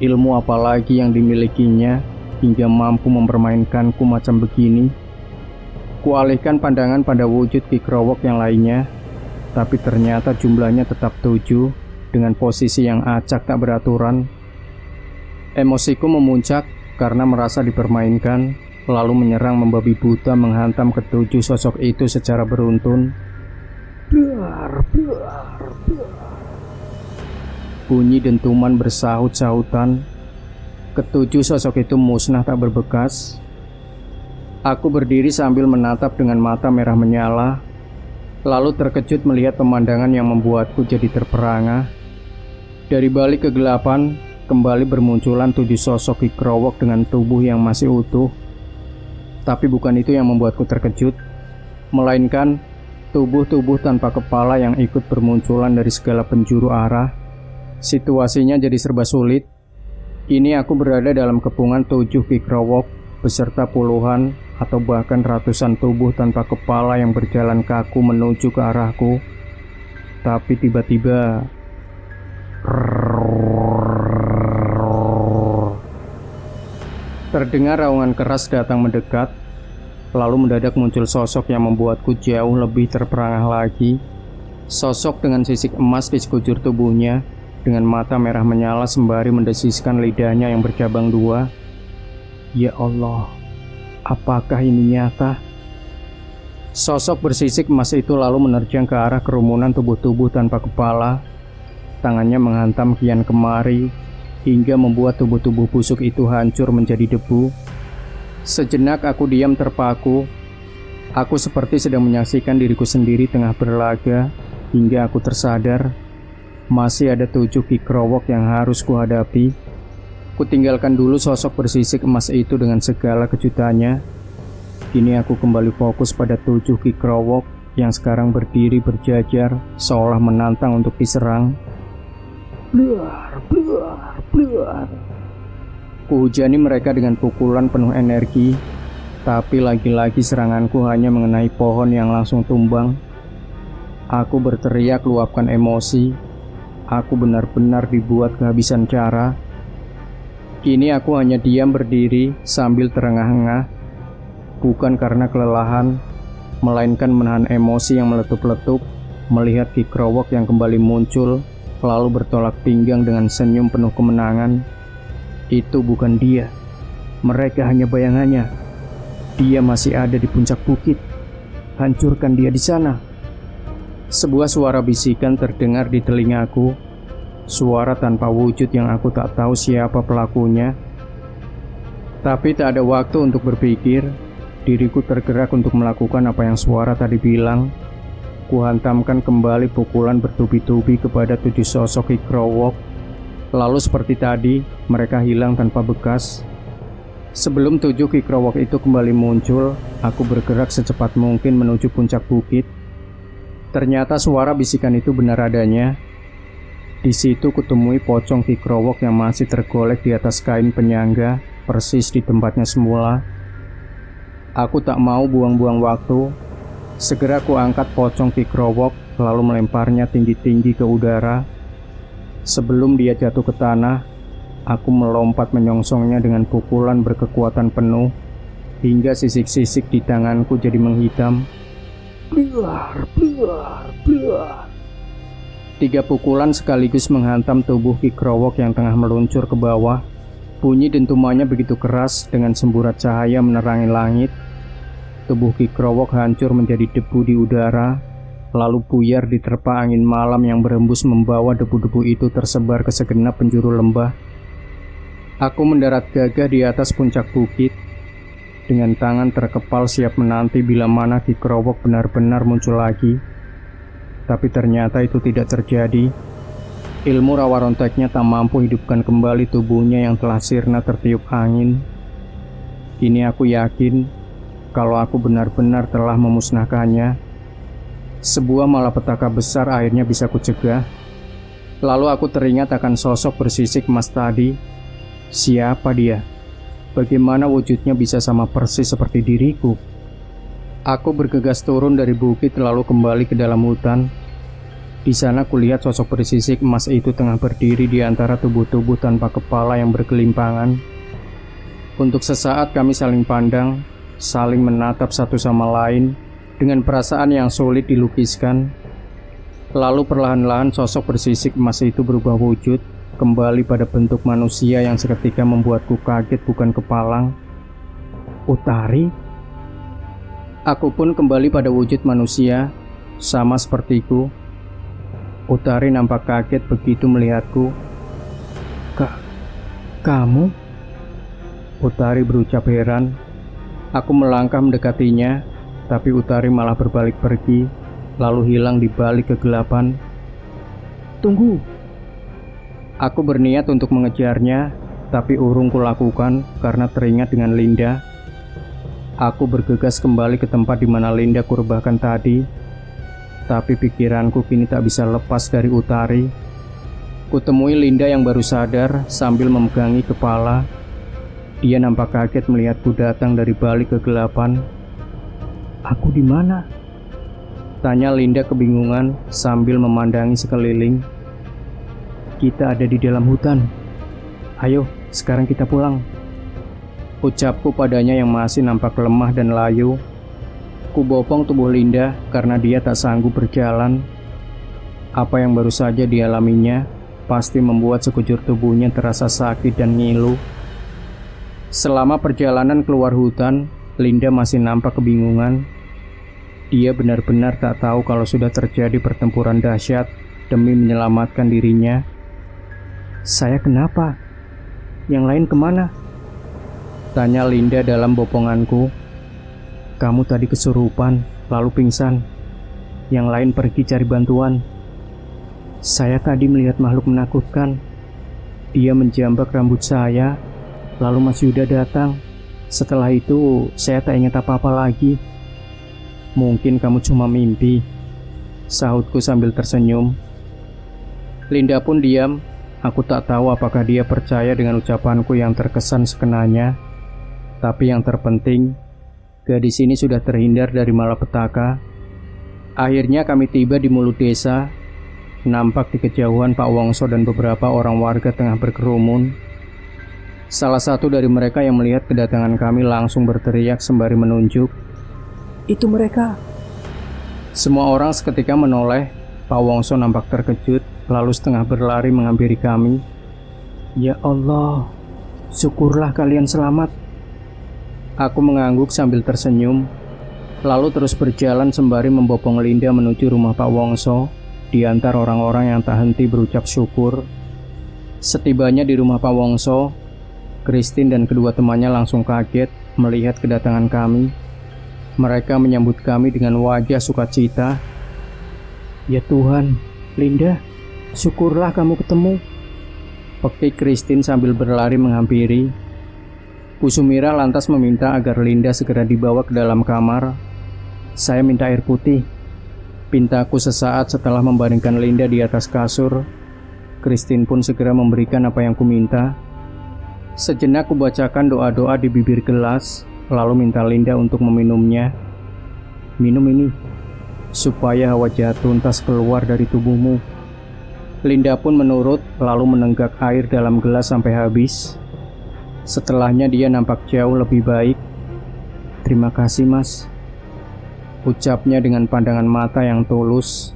Ilmu apa lagi yang dimilikinya hingga mampu mempermainkanku macam begini? Kualihkan pandangan pada wujud kikrowok yang lainnya, tapi ternyata jumlahnya tetap 7 dengan posisi yang acak tak beraturan. Emosiku memuncak karena merasa dipermainkan, lalu menyerang membabi buta menghantam ketujuh sosok itu secara beruntun. Bunyi dentuman bersahut-sahutan. Ketujuh sosok itu musnah tak berbekas. Aku berdiri sambil menatap dengan mata merah menyala, lalu terkejut melihat pemandangan yang membuatku jadi terperangah. Dari balik kegelapan, kembali bermunculan 7 sosok kikrowok dengan tubuh yang masih utuh. Tapi bukan itu yang membuatku terkejut, melainkan tubuh-tubuh tanpa kepala yang ikut bermunculan dari segala penjuru arah. Situasinya jadi serba sulit. Kini aku berada dalam kepungan 7 kikrowok beserta puluhan atau bahkan ratusan tubuh tanpa kepala yang berjalan kaku menuju ke arahku. Tapi tiba-tiba terdengar raungan keras datang mendekat. Lalu mendadak muncul sosok yang membuatku jauh lebih terperangah lagi. Sosok dengan sisik emas di sekujur tubuhnya, dengan mata merah menyala sembari mendesiskan lidahnya yang bercabang 2. Ya Allah, apakah ini nyata? Sosok bersisik emas itu lalu menerjang ke arah kerumunan tubuh-tubuh tanpa kepala. Tangannya menghantam kian kemari hingga membuat tubuh-tubuh busuk itu hancur menjadi debu. Sejenak aku diam terpaku. Aku seperti sedang menyaksikan diriku sendiri tengah berlaga, hingga aku tersadar masih ada 7 kikrowok yang harus kuhadapi. Kutinggalkan dulu sosok bersisik emas itu dengan segala kejutannya. Kini aku kembali fokus pada 7 kikrowok yang sekarang berdiri berjajar seolah menantang untuk diserang. Kuhujani mereka dengan pukulan penuh energi, tapi lagi-lagi seranganku hanya mengenai pohon yang langsung tumbang. Aku berteriak luapkan emosi. Aku benar-benar dibuat kehabisan cara. Kini aku hanya diam berdiri sambil terengah-engah, bukan karena kelelahan, melainkan menahan emosi yang meletup-letup melihat kikrowok yang kembali muncul, lalu bertolak pinggang dengan senyum penuh kemenangan. Itu bukan dia. Mereka hanya bayangannya. Dia masih ada di puncak bukit. Hancurkan dia di sana. Sebuah suara bisikan terdengar di telingaku. Suara tanpa wujud yang aku tak tahu siapa pelakunya. Tapi tak ada waktu untuk berpikir. Diriku tergerak untuk melakukan apa yang suara tadi bilang. Kuhantamkan kembali pukulan bertubi-tubi kepada 7 sosok kikrowok. Lalu seperti tadi, mereka hilang tanpa bekas. Sebelum 7 kikrowok itu kembali muncul, aku bergerak secepat mungkin menuju puncak bukit. Ternyata suara bisikan itu benar adanya. Di situ kutemui pocong kikrowok yang masih tergolek di atas kain penyangga, persis di tempatnya semula. Aku tak mau buang-buang waktu. Segera ku angkat pocong kikrowok, lalu melemparnya tinggi-tinggi ke udara. Sebelum dia jatuh ke tanah, aku melompat menyongsongnya dengan pukulan berkekuatan penuh, hingga sisik-sisik di tanganku jadi menghitam. 3 pukulan sekaligus menghantam tubuh kikrowok yang tengah meluncur ke bawah. Bunyi dentumannya begitu keras dengan semburat cahaya menerangi langit. Tubuh kikrowok hancur menjadi debu di udara, lalu buyar diterpa angin malam yang berembus membawa debu-debu itu tersebar ke segenap penjuru lembah. Aku mendarat gagah di atas puncak bukit. dengan tangan terkepal siap menanti bila mana Ki Krowok benar-benar muncul lagi. Tapi ternyata itu tidak terjadi. Ilmu rawa ronteknya tak mampu hidupkan kembali tubuhnya yang telah sirna tertiup angin. Kini aku yakin kalau aku benar-benar telah memusnahkannya. Sebuah malapetaka besar akhirnya bisa kucegah. Lalu aku teringat akan sosok bersisik emas tadi. Siapa dia? Bagaimana wujudnya bisa sama persis seperti diriku? Aku bergegas turun dari bukit lalu kembali ke dalam hutan. Di sana kulihat sosok bersisik emas itu tengah berdiri di antara tubuh-tubuh tanpa kepala yang bergelimpangan. Untuk sesaat kami saling pandang, saling menatap satu sama lain dengan perasaan yang sulit dilukiskan. Lalu perlahan-lahan sosok bersisik emas itu berubah wujud, kembali pada bentuk manusia yang seketika membuatku kaget bukan kepalang. Utari? Aku pun kembali pada wujud manusia, sama sepertiku. Utari nampak kaget begitu melihatku. Kamu? Utari berucap heran. Aku melangkah mendekatinya, tapi Utari malah berbalik pergi, lalu hilang di balik kegelapan. Tunggu! Aku berniat untuk mengejarnya, tapi urung kulakukan karena teringat dengan Linda. Aku bergegas kembali ke tempat di mana Linda kurebahkan tadi, tapi pikiranku kini tak bisa lepas dari Utari. Kutemui Linda yang baru sadar sambil memegangi kepala. Dia nampak kaget melihatku datang dari balik kegelapan. Aku di mana? Tanya Linda kebingungan sambil memandangi sekeliling. Kita ada di dalam hutan. Ayo, sekarang kita pulang. Ucapku padanya yang masih nampak lemah dan layu. Kubopong tubuh Linda karena dia tak sanggup berjalan. Apa yang baru saja dialaminya pasti membuat sekujur tubuhnya terasa sakit dan ngilu. Selama perjalanan keluar hutan, Linda masih nampak kebingungan. Dia benar-benar tak tahu kalau sudah terjadi pertempuran dahsyat demi menyelamatkan dirinya. Saya kenapa? Yang lain kemana? Tanya Linda dalam boponganku. Kamu tadi kesurupan, lalu pingsan. Yang lain pergi cari bantuan. Saya tadi melihat makhluk menakutkan. Dia menjambak rambut saya, lalu Mas Yuda datang. Setelah itu, saya tak ingat apa-apa lagi. Mungkin kamu cuma mimpi, sahutku sambil tersenyum. Linda pun diam. Aku tak tahu apakah dia percaya dengan ucapanku yang terkesan sekenanya. Tapi yang terpenting, gadis ini sudah terhindar dari malapetaka. Akhirnya kami tiba di mulut desa. Nampak di kejauhan Pak Wongso dan beberapa orang warga tengah berkerumun. Salah satu dari mereka yang melihat kedatangan kami langsung berteriak sembari menunjuk. Itu mereka. Semua orang seketika menoleh. Pak Wongso nampak terkejut, lalu setengah berlari menghampiri kami. Ya Allah, syukurlah kalian selamat. Aku mengangguk sambil tersenyum, lalu terus berjalan sembari membopong Linda menuju rumah Pak Wongso, di antara orang-orang yang tak henti berucap syukur. Setibanya di rumah Pak Wongso, Christine dan kedua temannya langsung kaget melihat kedatangan kami. Mereka menyambut kami dengan wajah sukacita. Ya Tuhan, Linda, syukurlah kamu ketemu. Pekik Christine sambil berlari menghampiri. Bu Sumira lantas meminta agar Linda segera dibawa ke dalam kamar. Saya minta air putih. Pintaku sesaat setelah membaringkan Linda di atas kasur. Christine pun segera memberikan apa yang kuminta. Sejenak kubacakan doa-doa di bibir gelas, lalu minta Linda untuk meminumnya. Minum ini, supaya hawa jahat tuntas keluar dari tubuhmu. Linda pun menurut, lalu menenggak air dalam gelas sampai habis. Setelahnya dia nampak jauh lebih baik. Terima kasih mas, ucapnya dengan pandangan mata yang tulus.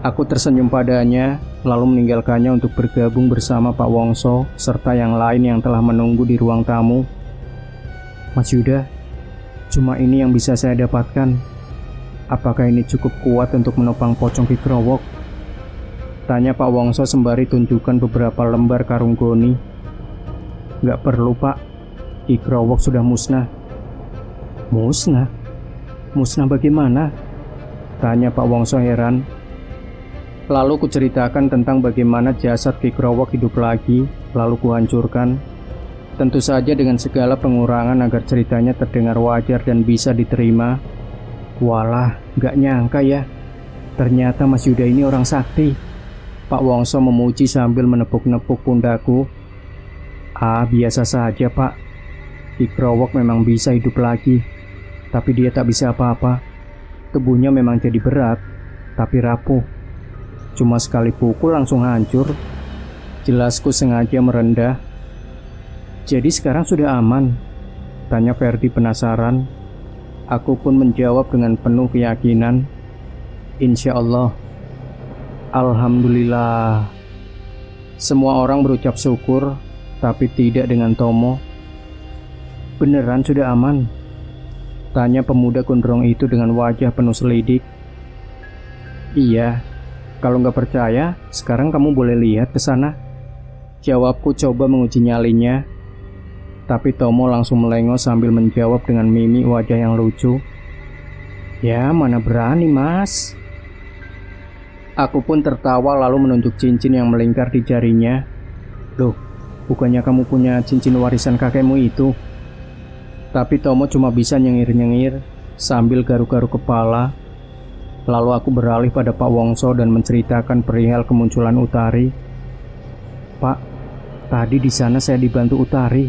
Aku tersenyum padanya, lalu meninggalkannya untuk bergabung bersama Pak Wongso serta yang lain yang telah menunggu di ruang tamu. Mas Yuda, cuma ini yang bisa saya dapatkan. Apakah ini cukup kuat untuk menopang pocong Ki Krowok? Tanya Pak Wongso sembari tunjukkan beberapa lembar karung goni. Gak perlu pak, Ki Krowok sudah musnah. Musnah? Musnah bagaimana? Tanya Pak Wongso heran. Lalu kuceritakan tentang bagaimana jasad Ki Krowok hidup lagi, lalu kuhancurkan. Tentu saja dengan segala pengurangan agar ceritanya terdengar wajar dan bisa diterima. Walah, gak nyangka ya. Ternyata Mas Yuda ini orang sakti. Pak Wongso memuji sambil menepuk-nepuk pundakku. Ah, biasa saja Pak. Ki Krowok memang bisa hidup lagi. Tapi dia tak bisa apa-apa. Tubuhnya memang jadi berat, tapi rapuh. Cuma sekali pukul langsung hancur. Jelasku sengaja merendah. Jadi sekarang sudah aman? Tanya Ferdi penasaran. Aku pun menjawab dengan penuh keyakinan. Insya Allah. Alhamdulillah. Semua orang berucap syukur, tapi tidak dengan Tomo. Beneran sudah aman? Tanya pemuda gondrong itu dengan wajah penuh selidik. Iya. Kalau nggak percaya, sekarang kamu boleh lihat ke sana. Jawabku coba menguji nyalinya. Tapi Tomo langsung melengos sambil menjawab dengan mimik wajah yang lucu. Ya, mana berani Mas. Aku pun tertawa lalu menunjuk cincin yang melingkar di jarinya. Loh, bukannya kamu punya cincin warisan kakekmu itu? Tapi Tomo cuma bisa nyengir-nyengir sambil garuk-garuk kepala. Lalu aku beralih pada Pak Wongso dan menceritakan perihal kemunculan Utari. Pak, tadi di sana saya dibantu Utari.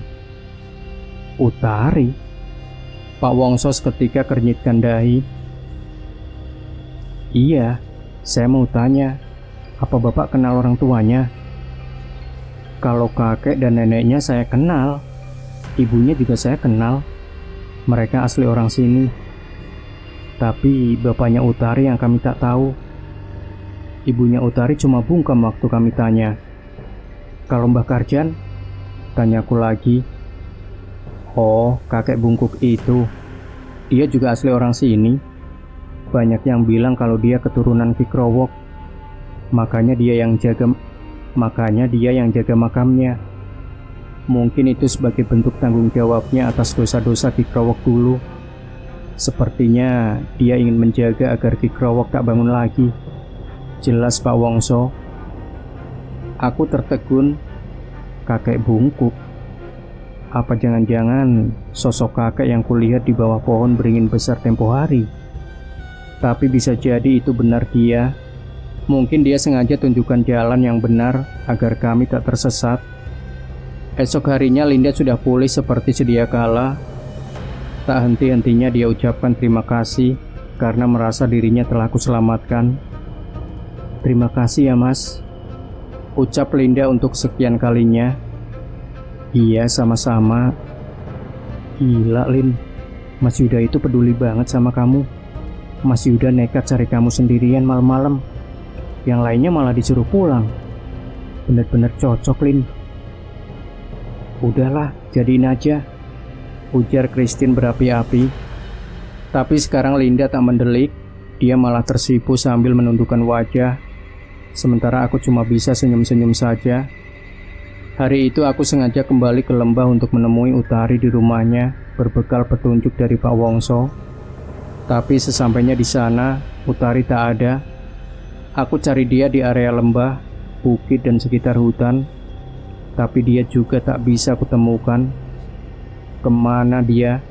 Utari? Pak Wongso seketika kernyitkan dahi. Iya, saya mau tanya, apa Bapak kenal orang tuanya? Kalau kakek dan neneknya saya kenal, ibunya juga saya kenal. Mereka asli orang sini. Tapi bapaknya Utari yang kami tak tahu. Ibunya Utari cuma bungkam waktu kami tanya. Kalau Mbah Karjan? Tanyaku lagi. Oh, kakek bungkuk itu. Dia juga asli orang sini. Banyak yang bilang kalau dia keturunan Ki Krowok. Makanya dia yang jaga makamnya. Mungkin itu sebagai bentuk tanggung jawabnya atas dosa-dosa Ki Krowok dulu. Sepertinya dia ingin menjaga agar Ki Krowok tak bangun lagi. Jelas Pak Wongso. Aku tertegun. Kakek bungkuk. Apa jangan-jangan sosok kakek yang kulihat di bawah pohon beringin besar tempo hari? Tapi bisa jadi itu benar dia. Mungkin dia sengaja tunjukkan jalan yang benar agar kami tak tersesat. Esok harinya Linda sudah pulih seperti sedia kala. Tak henti-hentinya dia ucapkan terima kasih karena merasa dirinya telah kuselamatkan. Terima kasih ya Mas, ucap Linda untuk sekian kalinya. Iya, sama-sama. Gila, Lin. Mas Yuda itu peduli banget sama kamu. Mas Yuda nekat cari kamu sendirian malam-malam. Yang lainnya malah disuruh pulang. Bener-bener cocok, Lin. Udahlah, jadiin aja, ujar Christine berapi-api. Tapi sekarang Linda tak mendelik. Dia malah tersipu sambil menundukkan wajah. Sementara aku cuma bisa senyum-senyum saja. Hari itu aku sengaja kembali ke lembah untuk menemui Utari di rumahnya, berbekal petunjuk dari Pak Wongso. Tapi sesampainya di sana, Utari tak ada. Aku cari dia di area lembah, bukit dan sekitar hutan. Tapi dia juga tak bisa kutemukan. Kemana dia?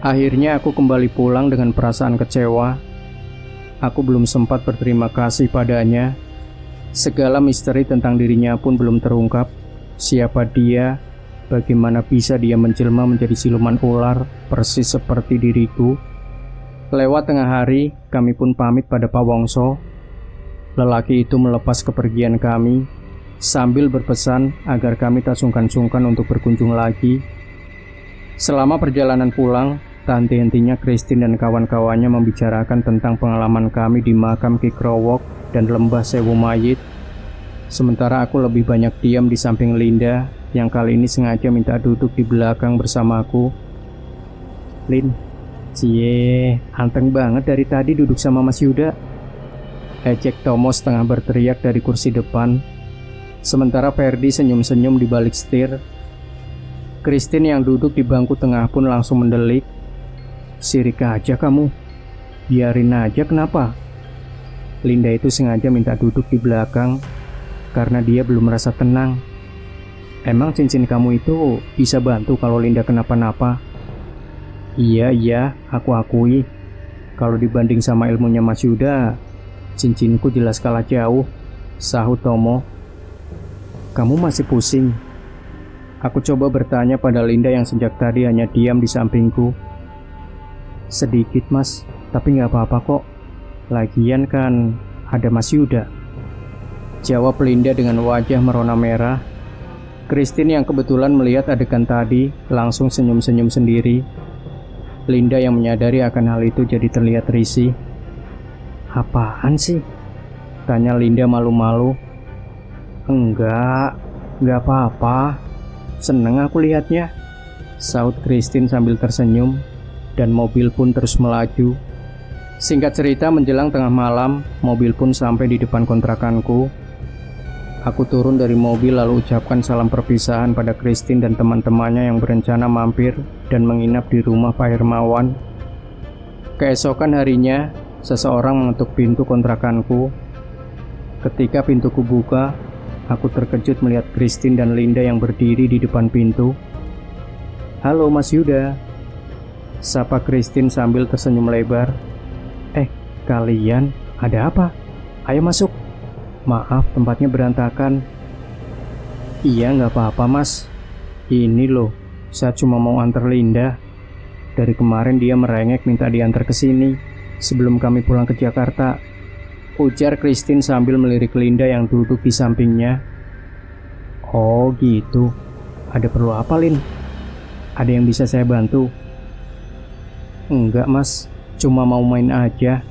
Akhirnya aku kembali pulang dengan perasaan kecewa. Aku belum sempat berterima kasih padanya. Segala misteri tentang dirinya pun belum terungkap. Siapa dia? Bagaimana bisa dia menjelma menjadi siluman ular, persis seperti diriku? Lewat tengah hari, kami pun pamit pada Pak Wongso. Lelaki itu melepas kepergian kami, sambil berpesan agar kami tak sungkan-sungkan untuk berkunjung lagi. Selama perjalanan pulang, tak henti-hentinya Christine dan kawan-kawannya membicarakan tentang pengalaman kami di makam Ki Krowok dan lembah Sewu Mayit. Sementara aku lebih banyak diam di samping Linda, yang kali ini sengaja minta duduk di belakang bersamaku. Lin, cie, anteng banget dari tadi duduk sama Mas Yuda, ejek Tomo setengah berteriak dari kursi depan. Sementara Ferdi senyum-senyum di balik setir. Christine yang duduk di bangku tengah pun langsung mendelik. Sirik aja kamu. Biarin aja, kenapa? Linda itu sengaja minta duduk di belakang karena dia belum merasa tenang. Emang cincin kamu itu bisa bantu kalau Linda kenapa-napa? Iya, aku akui. Kalau dibanding sama ilmunya Mas Yuda, cincinku jelas kalah jauh, sahut Tomo. Kamu masih pusing? Aku coba bertanya pada Linda yang sejak tadi hanya diam di sampingku. Sedikit mas, tapi gak apa-apa kok. Lagian kan ada Mas Yuda, jawab Linda dengan wajah merona merah. Christine yang kebetulan melihat adegan tadi langsung senyum-senyum sendiri. Linda yang menyadari akan hal itu jadi terlihat risih. Apaan sih? Tanya Linda malu-malu. Enggak apa-apa. Seneng aku lihatnya, sahut Christine sambil tersenyum, dan mobil pun terus melaju. Singkat cerita, menjelang tengah malam, mobil pun sampai di depan kontrakanku. Aku turun dari mobil lalu ucapkan salam perpisahan pada Christine dan teman-temannya yang berencana mampir dan menginap di rumah Pak Hermawan. Keesokan harinya, seseorang mengetuk pintu kontrakanku. Ketika pintuku buka, aku terkejut melihat Christine dan Linda yang berdiri di depan pintu. Halo Mas Yuda, sapa Christine sambil tersenyum lebar. Kalian ada apa? Ayo masuk. Maaf tempatnya berantakan. Iya gak apa-apa mas. Ini loh, saya cuma mau antar Linda. Dari kemarin dia merengek minta diantar ke sini sebelum kami pulang ke Jakarta, ujar Christine sambil melirik Linda yang duduk di sampingnya. Oh gitu. Ada perlu apa Lin? Ada yang bisa saya bantu? Enggak mas, cuma mau main aja.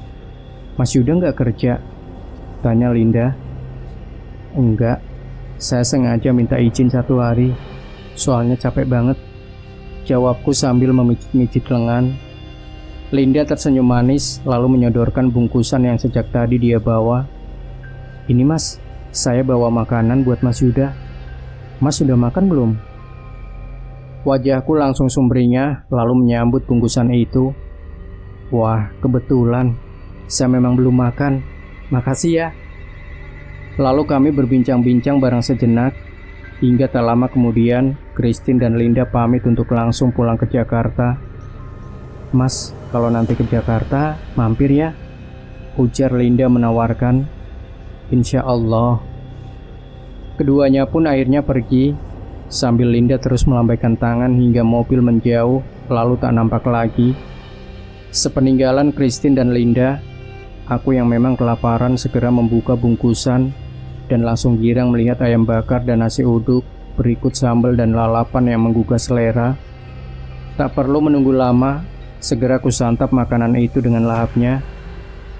Mas Yuda nggak kerja? Tanya Linda. Enggak, saya sengaja minta izin 1 hari, soalnya capek banget, jawabku sambil memijit-mijit lengan. Linda tersenyum manis lalu menyodorkan bungkusan yang sejak tadi dia bawa. Ini mas, saya bawa makanan buat Mas Yuda. Mas sudah makan belum? Wajahku langsung sumringah lalu menyambut bungkusan itu. Wah, kebetulan saya memang belum makan. Makasih ya. Lalu kami berbincang-bincang bareng sejenak, hingga tak lama kemudian Christine dan Linda pamit untuk langsung pulang ke Jakarta. Mas, kalau nanti ke Jakarta, mampir ya, ujar Linda menawarkan. Insya Allah. Keduanya pun akhirnya pergi, sambil Linda terus melambaikan tangan hingga mobil menjauh, lalu tak nampak lagi. Sepeninggalan Christine dan Linda, aku yang memang kelaparan segera membuka bungkusan dan langsung girang melihat ayam bakar dan nasi uduk, berikut sambal dan lalapan yang menggugah selera. Tak perlu menunggu lama, segera kusantap makanan itu dengan lahapnya.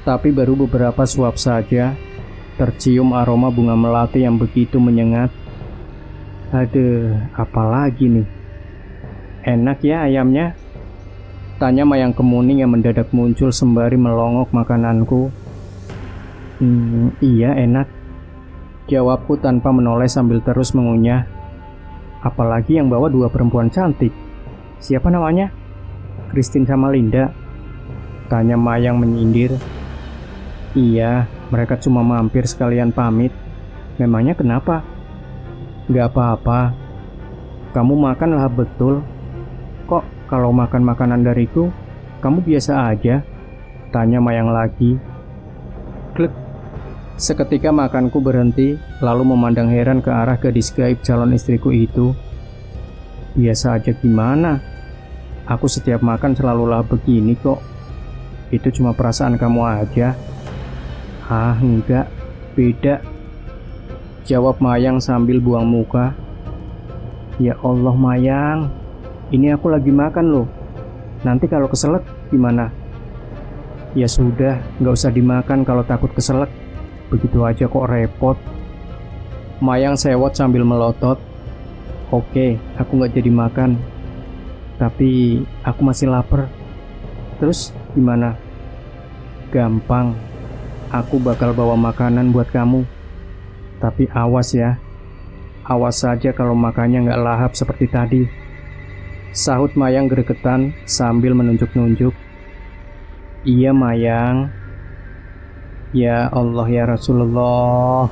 Tapi baru beberapa suap saja, tercium aroma bunga melati yang begitu menyengat. Aduh, apalagi nih? Enak ya ayamnya? Tanya Mayang Kemuning yang mendadak muncul sembari melongok makananku. Iya enak, jawabku tanpa menoleh sambil terus mengunyah. Apalagi yang bawa 2 perempuan cantik. Siapa namanya? Christine sama Linda, tanya Mayang menyindir. Iya, mereka cuma mampir sekalian pamit. Memangnya kenapa? Gak apa-apa, kamu makan lahap betul. Kok kalau makan makanan dariku, kamu biasa aja? Tanya Mayang lagi. Klik. Seketika makanku berhenti, lalu memandang heran ke arah gadis gaib calon istriku itu. Biasa aja gimana? Aku setiap makan selalu lahap begini kok. Itu cuma perasaan kamu aja. Ah enggak, beda, jawab Mayang sambil buang muka. Ya Allah Mayang, ini aku lagi makan loh. Nanti kalau keselak gimana? Ya sudah, gak usah dimakan kalau takut keselak. Begitu aja kok repot. Mayang sewot sambil melotot. Oke, aku gak jadi makan. Tapi aku masih lapar. Terus gimana? Gampang, aku bakal bawa makanan buat kamu. Tapi awas ya, awas saja kalau makannya gak lahap seperti tadi. Sahut Mayang gregetan sambil menunjuk-nunjuk. Iya Mayang. Ya Allah ya Rasulullah.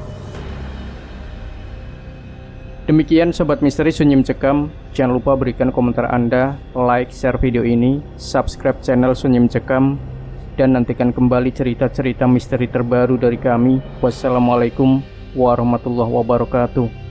Demikian Sobat Misteri Sunyi Mencekam. Jangan lupa berikan komentar Anda, like, share video ini, subscribe channel Sunyi Mencekam, dan nantikan kembali cerita-cerita misteri terbaru dari kami. Wassalamualaikum warahmatullahi wabarakatuh.